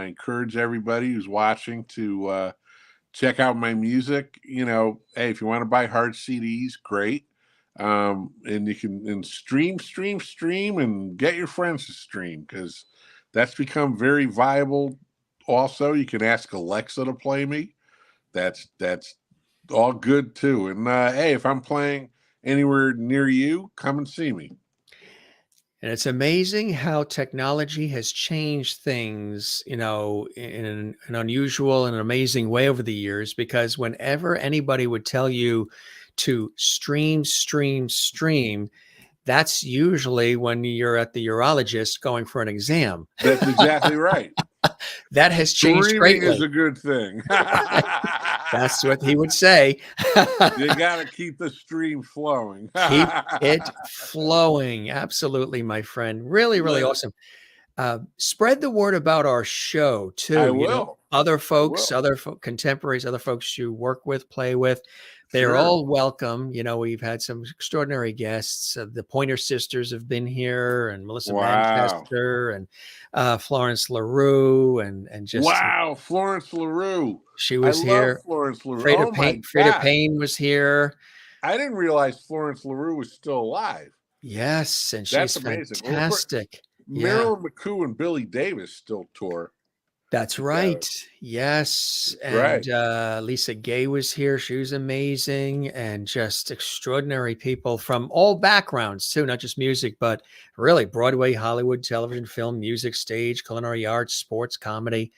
encourage everybody who's watching to check out my music. Hey, if you want to buy hard CDs, great. And you can stream and get your friends to stream, because that's become very viable. Also, you can ask Alexa to play me. That's all good too. And hey, if I'm playing anywhere near you, come and see me. And it's amazing how technology has changed things, in an unusual and amazing way over the years, because whenever anybody would tell you to stream, that's usually when you're at the urologist going for an exam. That's exactly right. That has changed Streaming greatly. is a good thing. That's what he would say. You got to keep the stream flowing. Keep it flowing. Absolutely, my friend. Really, really awesome. Spread the word about our show too. I will. Other folks, contemporaries, other folks you work with, play with, they're Sure. all welcome. We've had some extraordinary guests. The Pointer Sisters have been here, and Melissa Manchester, and Florence LaRue, and just Florence LaRue. She was here. Florence LaRue. Freda Payne was here. I didn't realize Florence LaRue was still alive. Yes, and she's fantastic. Marilyn McCoo and Billy Davis still tour. That's right. Yes. And Lisa Gay was here. She was amazing, and just extraordinary people from all backgrounds too, not just music, but really Broadway, Hollywood, television, film, music, stage, culinary arts, sports, comedy,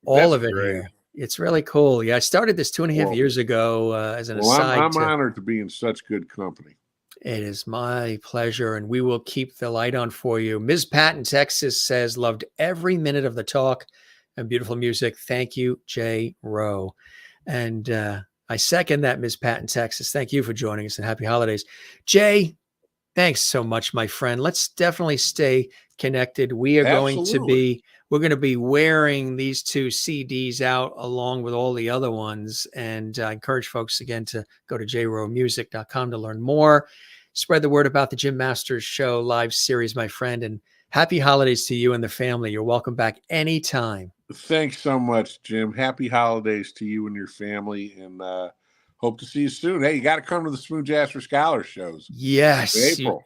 all of it here. It's really cool. Yeah, I started this 2.5 years ago as an aside. I'm honored to be in such good company. It is my pleasure, and we will keep the light on for you. Ms. Pat in Texas says, loved every minute of the talk and beautiful music. Thank you, Jay Rowe. And I second that, Ms. Pat in Texas. Thank you for joining us, and happy holidays. Jay, thanks so much, my friend. Let's definitely stay connected. We are going to be wearing these 2 CDs out along with all the other ones. And I encourage folks again to go to jrowemusic.com to learn more. Spread the word about the Jim Masters Show live series, my friend, and happy holidays to you and the family. You're welcome back anytime. Thanks so much, Jim. Happy holidays to you and your family, and hope to see you soon. Hey, you got to come to the Smooth Jazz for Scholars shows in Yes, April.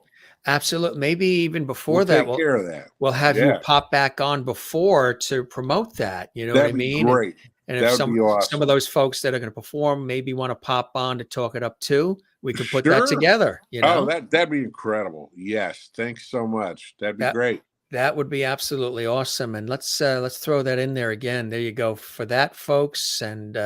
absolutely. Maybe even We'll before that, take care of that. we'll have you Yeah, pop back on before to promote that. You know what I that'd be mean? And great. if That would be some of awesome. those folks that are going to perform maybe want to pop on to talk it up too, we could put that Sure. together. You Oh, know, that'd be incredible. Yes, thanks so much. That'd be that great. that would be absolutely awesome. And let's throw that in there again. There you go for that, folks. And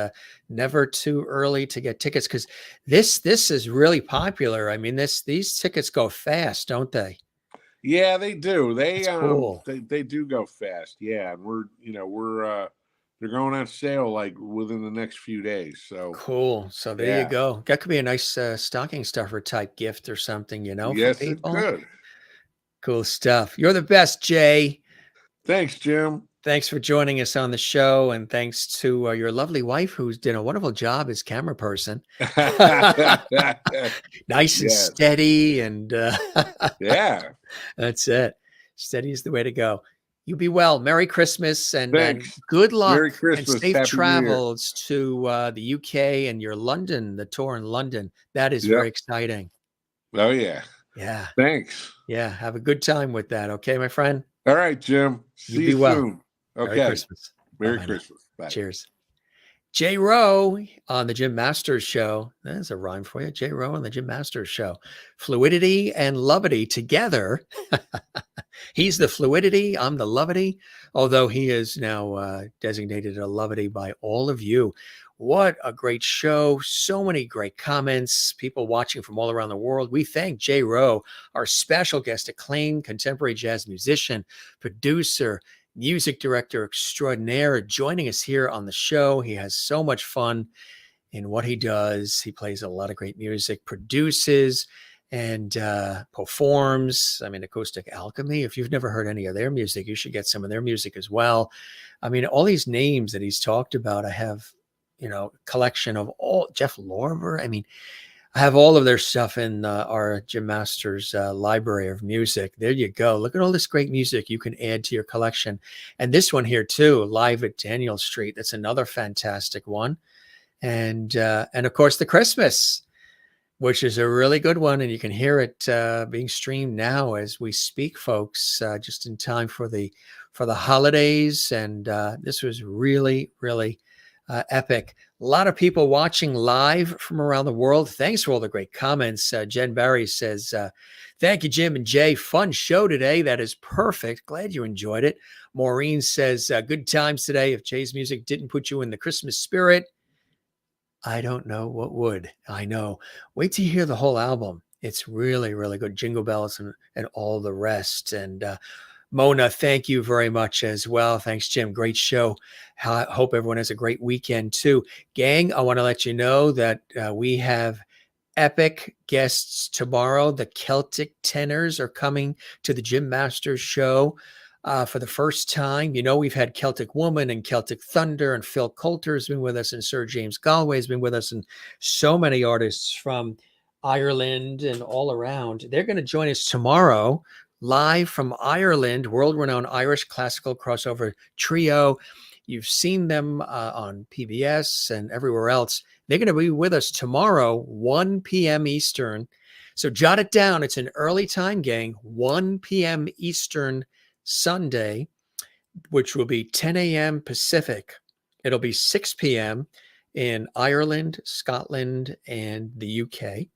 never too early to get tickets, because this is really popular. I mean, these tickets go fast, don't they? Yeah, they do. That's cool. They do go fast. Yeah, and we're they're going on sale like within the next few days. So Cool. So there you yeah, go. That could be a nice stocking stuffer type gift or something, for yes, it people. could. Cool stuff. You're the best, Jay. Thanks, Jim. Thanks for joining us on the show. And thanks to your lovely wife, who's done a wonderful job as camera person. Nice and Yes. steady. And Yeah. that's it. Steady is the way to go. You be well. Merry Christmas and Thanks. good luck Merry Christmas. and safe Happy New Year. travels to the UK and your London, the tour in London. That is Yep. very exciting. Oh yeah. Yeah. Thanks. Yeah. Have a good time with that. Okay, my friend. All right, Jim. You See be you well. soon. Merry Okay. Christmas. Merry Bye-bye now. Christmas. Bye. Cheers. Jay Rowe on the Jim Masters Show. That's a rhyme for you. Jay Rowe on the Jim Masters Show. Fluidity and lovity together. He's the fluidity. I'm the lovity. Although he is now designated a lovity by all of you. What a great show. So many great comments. People watching from all around the world. We thank Jay Rowe, our special guest, acclaimed contemporary jazz musician, producer, music director extraordinaire, joining us here on the show. He has so much fun in what he does. He plays a lot of great music, produces and performs. I mean, Acoustic Alchemy. If you've never heard any of their music, you should get some of their music as well. I mean, all these names that he's talked about, I have, collection of all. Jeff Lorber. I mean, I have all of their stuff in our Jim Masters library of music. There you go. Look at all this great music you can add to your collection. And this one here too, Live at Daniel Street. That's another fantastic one. And of course, the Christmas, which is a really good one. And you can hear it being streamed now as we speak, folks, just in time for the holidays. And this was really, really epic. A lot of people watching live from around the world. Thanks for all the great comments. Jen Barry says, thank you, Jim and Jay. Fun show today. That is perfect. Glad you enjoyed it. Maureen says, good times today. If Jay's music didn't put you in the Christmas spirit, I don't know what would. I know. Wait till you hear the whole album. It's really, really good. Jingle Bells and all the rest. And Mona, thank you very much as well. Thanks, Jim. Great show. I hope everyone has a great weekend too. Gang, I want to let you know that we have epic guests tomorrow. The Celtic tenors are coming to the Jim Masters Show for the first time. We've had Celtic Woman and Celtic Thunder, and Phil Coulter has been with us, and Sir James Galway has been with us, and so many artists from Ireland and all around. They're going to join us tomorrow live from Ireland, world-renowned Irish classical crossover trio. You've seen them on PBS and everywhere else. They're going to be with us tomorrow, 1 p.m. Eastern. So jot it down. It's an early time, gang. 1 p.m. Eastern Sunday, which will be 10 a.m. Pacific. It'll be 6 p.m. in Ireland, Scotland, and the UK.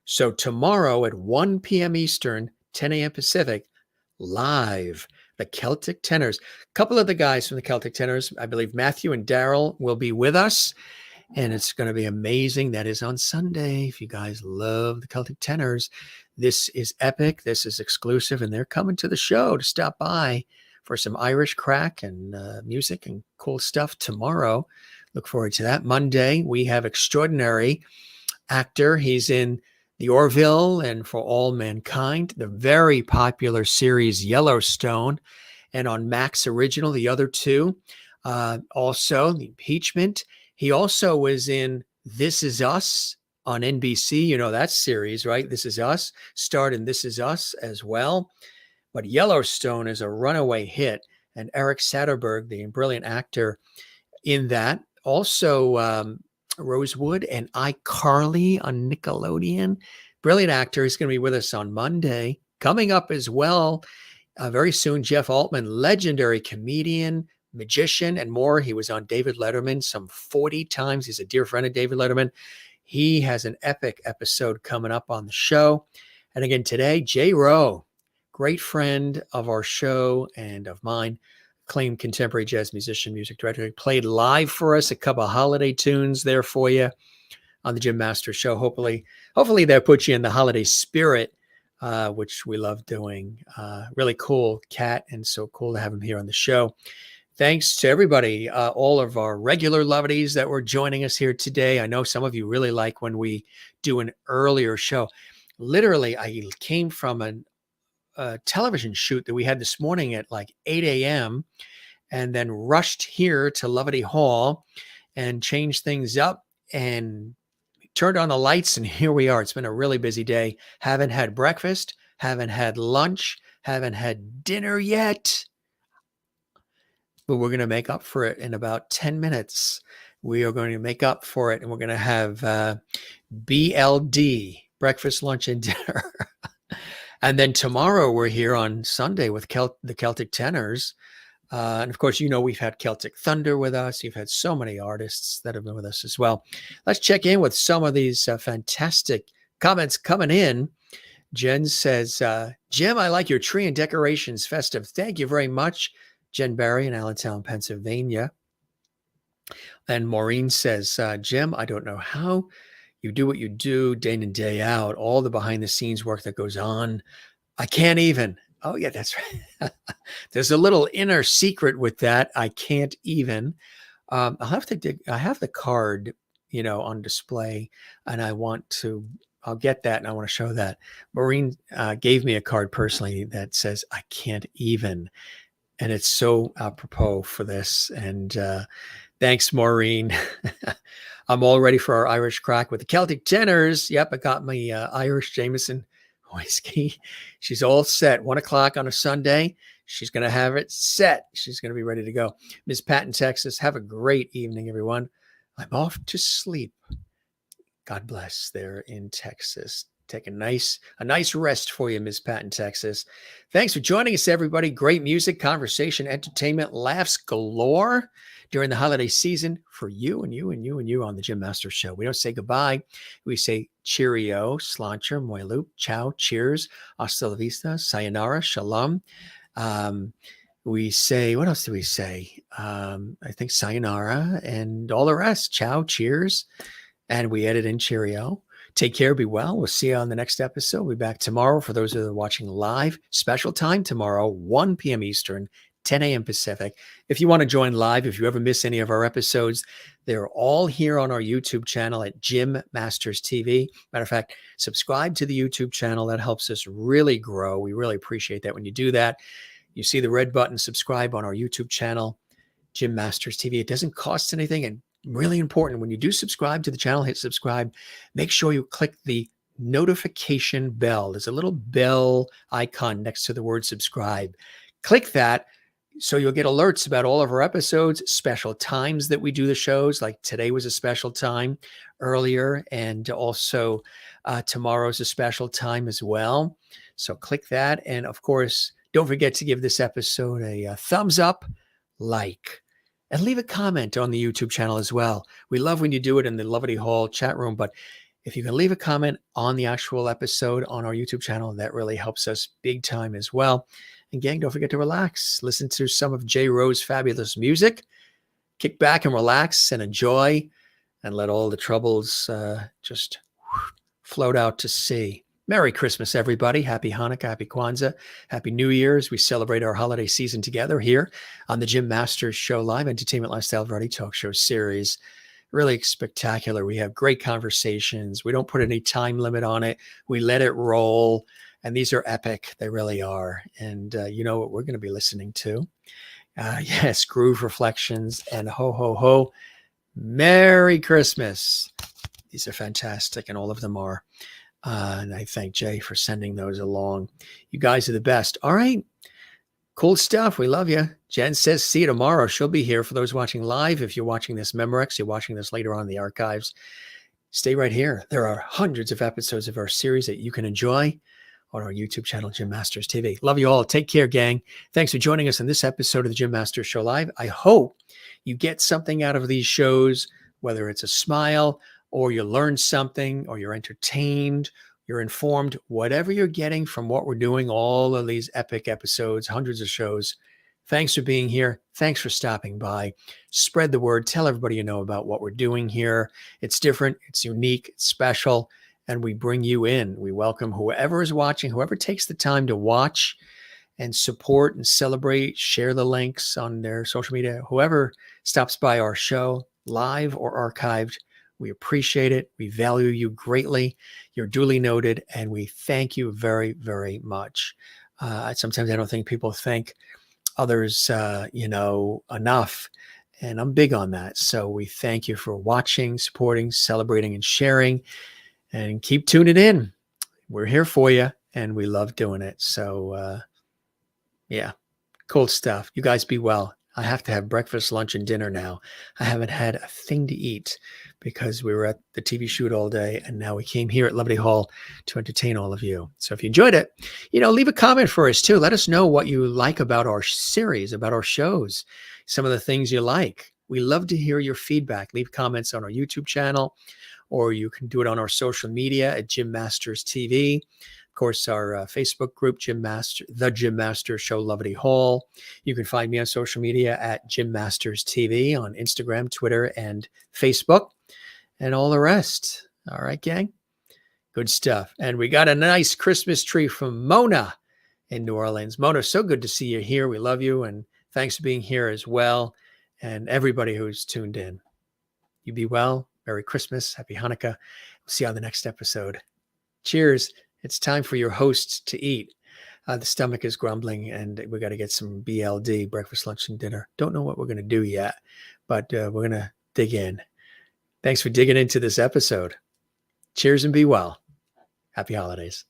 So tomorrow at 1 p.m. Eastern, 10 a.m. Pacific, live, the Celtic Tenors. A couple of the guys from the Celtic Tenors, I believe Matthew and Daryl, will be with us, and it's going to be amazing. That is on Sunday. If you guys love the Celtic Tenors, this is epic. This is exclusive, and they're coming to the show to stop by for some Irish crack and music and cool stuff tomorrow. Look forward to that. Monday, we have extraordinary actor. He's in The Orville and For All Mankind, the very popular series Yellowstone, and on Max Original, the other two. Also, The Impeachment. He also was in This Is Us on NBC. You know that series, right? This Is Us. Starred in This Is Us as well. But Yellowstone is a runaway hit. and Eric Satterberg, the brilliant actor in that. Also, Rosewood and iCarly on Nickelodeon. Brilliant actor. He's going to be with us on Monday. Coming up as well, very soon, Jeff Altman, legendary comedian, magician, and more. He was on David Letterman some 40 times. He's a dear friend of David Letterman. He has an epic episode coming up on the show. And again, today, Jay Rowe, great friend of our show and of mine, acclaimed contemporary jazz musician, music director. He played live for us a couple of holiday tunes there for you on the Jim Masters Show. Hopefully that puts you in the holiday spirit, which we love doing. Really cool cat, and so cool to have him here on the show. Thanks to everybody, all of our regular lovedies that were joining us here today. I know some of you really like when we do an earlier show. Literally, I came from a television shoot that we had this morning at like 8 a.m. and then rushed here to Lovelady Hall and changed things up and turned on the lights, and here we are. It's been a really busy day. Haven't had breakfast, haven't had lunch, haven't had dinner yet. But we're going to make up for it in about 10 minutes. We are going to make up for it, and we're going to have BLD, breakfast, lunch, and dinner. And then tomorrow we're here on Sunday with the Celtic Tenors. And of course, we've had Celtic Thunder with us. You've had so many artists that have been with us as well. Let's check in with some of these fantastic comments coming in. Jen says, Jim, I like your tree and decorations festive. Thank you very much. Jen Barry in Allentown, Pennsylvania. And Maureen says, Jim, I don't know how you do what you do day in and day out, all the behind the scenes work that goes on. I can't even. Oh, yeah, that's right. There's a little inner secret with that. I can't even. I have the card, on display, and I'll get that, and I want to show that. Maureen gave me a card personally that says, I can't even. And it's so apropos for this. And thanks, Maureen. I'm all ready for our Irish crack with the Celtic Tenors. Yep, I got my Irish Jameson whiskey. She's all set. 1:00 on a Sunday. She's going to have it set. She's going to be ready to go. Miss Pat in Texas, have a great evening, everyone. I'm off to sleep. God bless there in Texas. Take a nice rest for you, Miss Pat in Texas. Thanks for joining us, everybody. Great music, conversation, entertainment, laughs galore during the holiday season for you and you and you and you on the Jim Masters Show. We don't say goodbye. We say cheerio, sláinte, moilup, ciao, cheers, hasta la vista, sayonara, shalom. We say, what else do we say? I think sayonara and all the rest. Ciao, cheers. And we edit in cheerio. Take care, be well. We'll see you on the next episode. We'll be back tomorrow for those that are watching live. Special time tomorrow, 1 p.m. Eastern, 10 a.m. Pacific. If you want to join live, if you ever miss any of our episodes, they're all here on our YouTube channel at Jim Masters TV. Matter of fact, subscribe to the YouTube channel. That helps us really grow. We really appreciate that when you do that. You see the red button, subscribe on our YouTube channel, Jim Masters TV. It doesn't cost anything, and really important, when you do subscribe to the channel, hit subscribe, make sure you click the notification bell. There's a little bell icon next to the word subscribe. Click that so you'll get alerts about all of our episodes, special times that we do the shows, like today was a special time earlier, and also tomorrow's a special time as well. So click that. And of course, don't forget to give this episode a thumbs up, like, and leave a comment on the YouTube channel as well. We love when you do it in the Lovelady Hall chat room, but if you can leave a comment on the actual episode on our YouTube channel, that really helps us big time as well. And gang, don't forget to relax. Listen to some of Jay Rowe's fabulous music. Kick back and relax and enjoy, and let all the troubles just float out to sea. Merry Christmas, everybody. Happy Hanukkah, happy Kwanzaa, happy New Year's. We celebrate our holiday season together here on the Jim Masters Show Live Entertainment Lifestyle Variety Talk Show series. Really spectacular. We have great conversations. We don't put any time limit on it. We let it roll. And these are epic. They really are. And you know what we're going to be listening to? Yes, Groove Reflections and Ho, Ho, Ho. Merry Christmas. These are fantastic, and all of them are. And I thank Jay for sending those along. You guys are the best. All right. Cool stuff. We love you. Jen says, see you tomorrow. She'll be here for those watching live. If you're watching this Memorex, you're watching this later on in the archives, stay right here. There are hundreds of episodes of our series that you can enjoy on our YouTube channel, Jim Masters TV. Love you all. Take care, gang. Thanks for joining us in this episode of the Jim Masters Show Live. I hope you get something out of these shows, whether it's a smile or you learn something or you're entertained, you're informed, whatever you're getting from what we're doing, all of these epic episodes, hundreds of shows. Thanks for being here. Thanks for stopping by. Spread the word. Tell everybody you know about what we're doing here. It's different. It's unique. It's special. And we bring you in. We welcome whoever is watching, whoever takes the time to watch and support and celebrate, share the links on their social media, whoever stops by our show, live or archived. We appreciate it. We value you greatly. You're duly noted, and we thank you very, very much. Sometimes I don't think people thank others, enough. And I'm big on that. So we thank you for watching, supporting, celebrating, and sharing. And keep tuning in. We're here for you, and we love doing it. So, yeah, cool stuff. You guys be well. I have to have breakfast, lunch, and dinner now. I haven't had a thing to eat because we were at the TV shoot all day, and now we came here at Liberty Hall to entertain all of you. So if you enjoyed it, leave a comment for us too. Let us know what you like about our series, about our shows, some of the things you like. We love to hear your feedback. Leave comments on our YouTube channel, or you can do it on our social media at Jim Masters TV. Of course, our Facebook group, The Jim Masters Show, Liberty Hall. You can find me on social media at Jim Masters TV on Instagram, Twitter, and Facebook, and all the rest. All right, gang? Good stuff. And we got a nice Christmas tree from Mona in New Orleans. Mona, so good to see you here. We love you, and thanks for being here as well, and everybody who's tuned in. You be well. Merry Christmas. Happy Hanukkah. We'll see you on the next episode. Cheers. It's time for your host to eat. The stomach is grumbling, and we got to get some BLD, breakfast, lunch, and dinner. Don't know what we're going to do yet, but we're going to dig in. Thanks for digging into this episode. Cheers and be well. Happy holidays.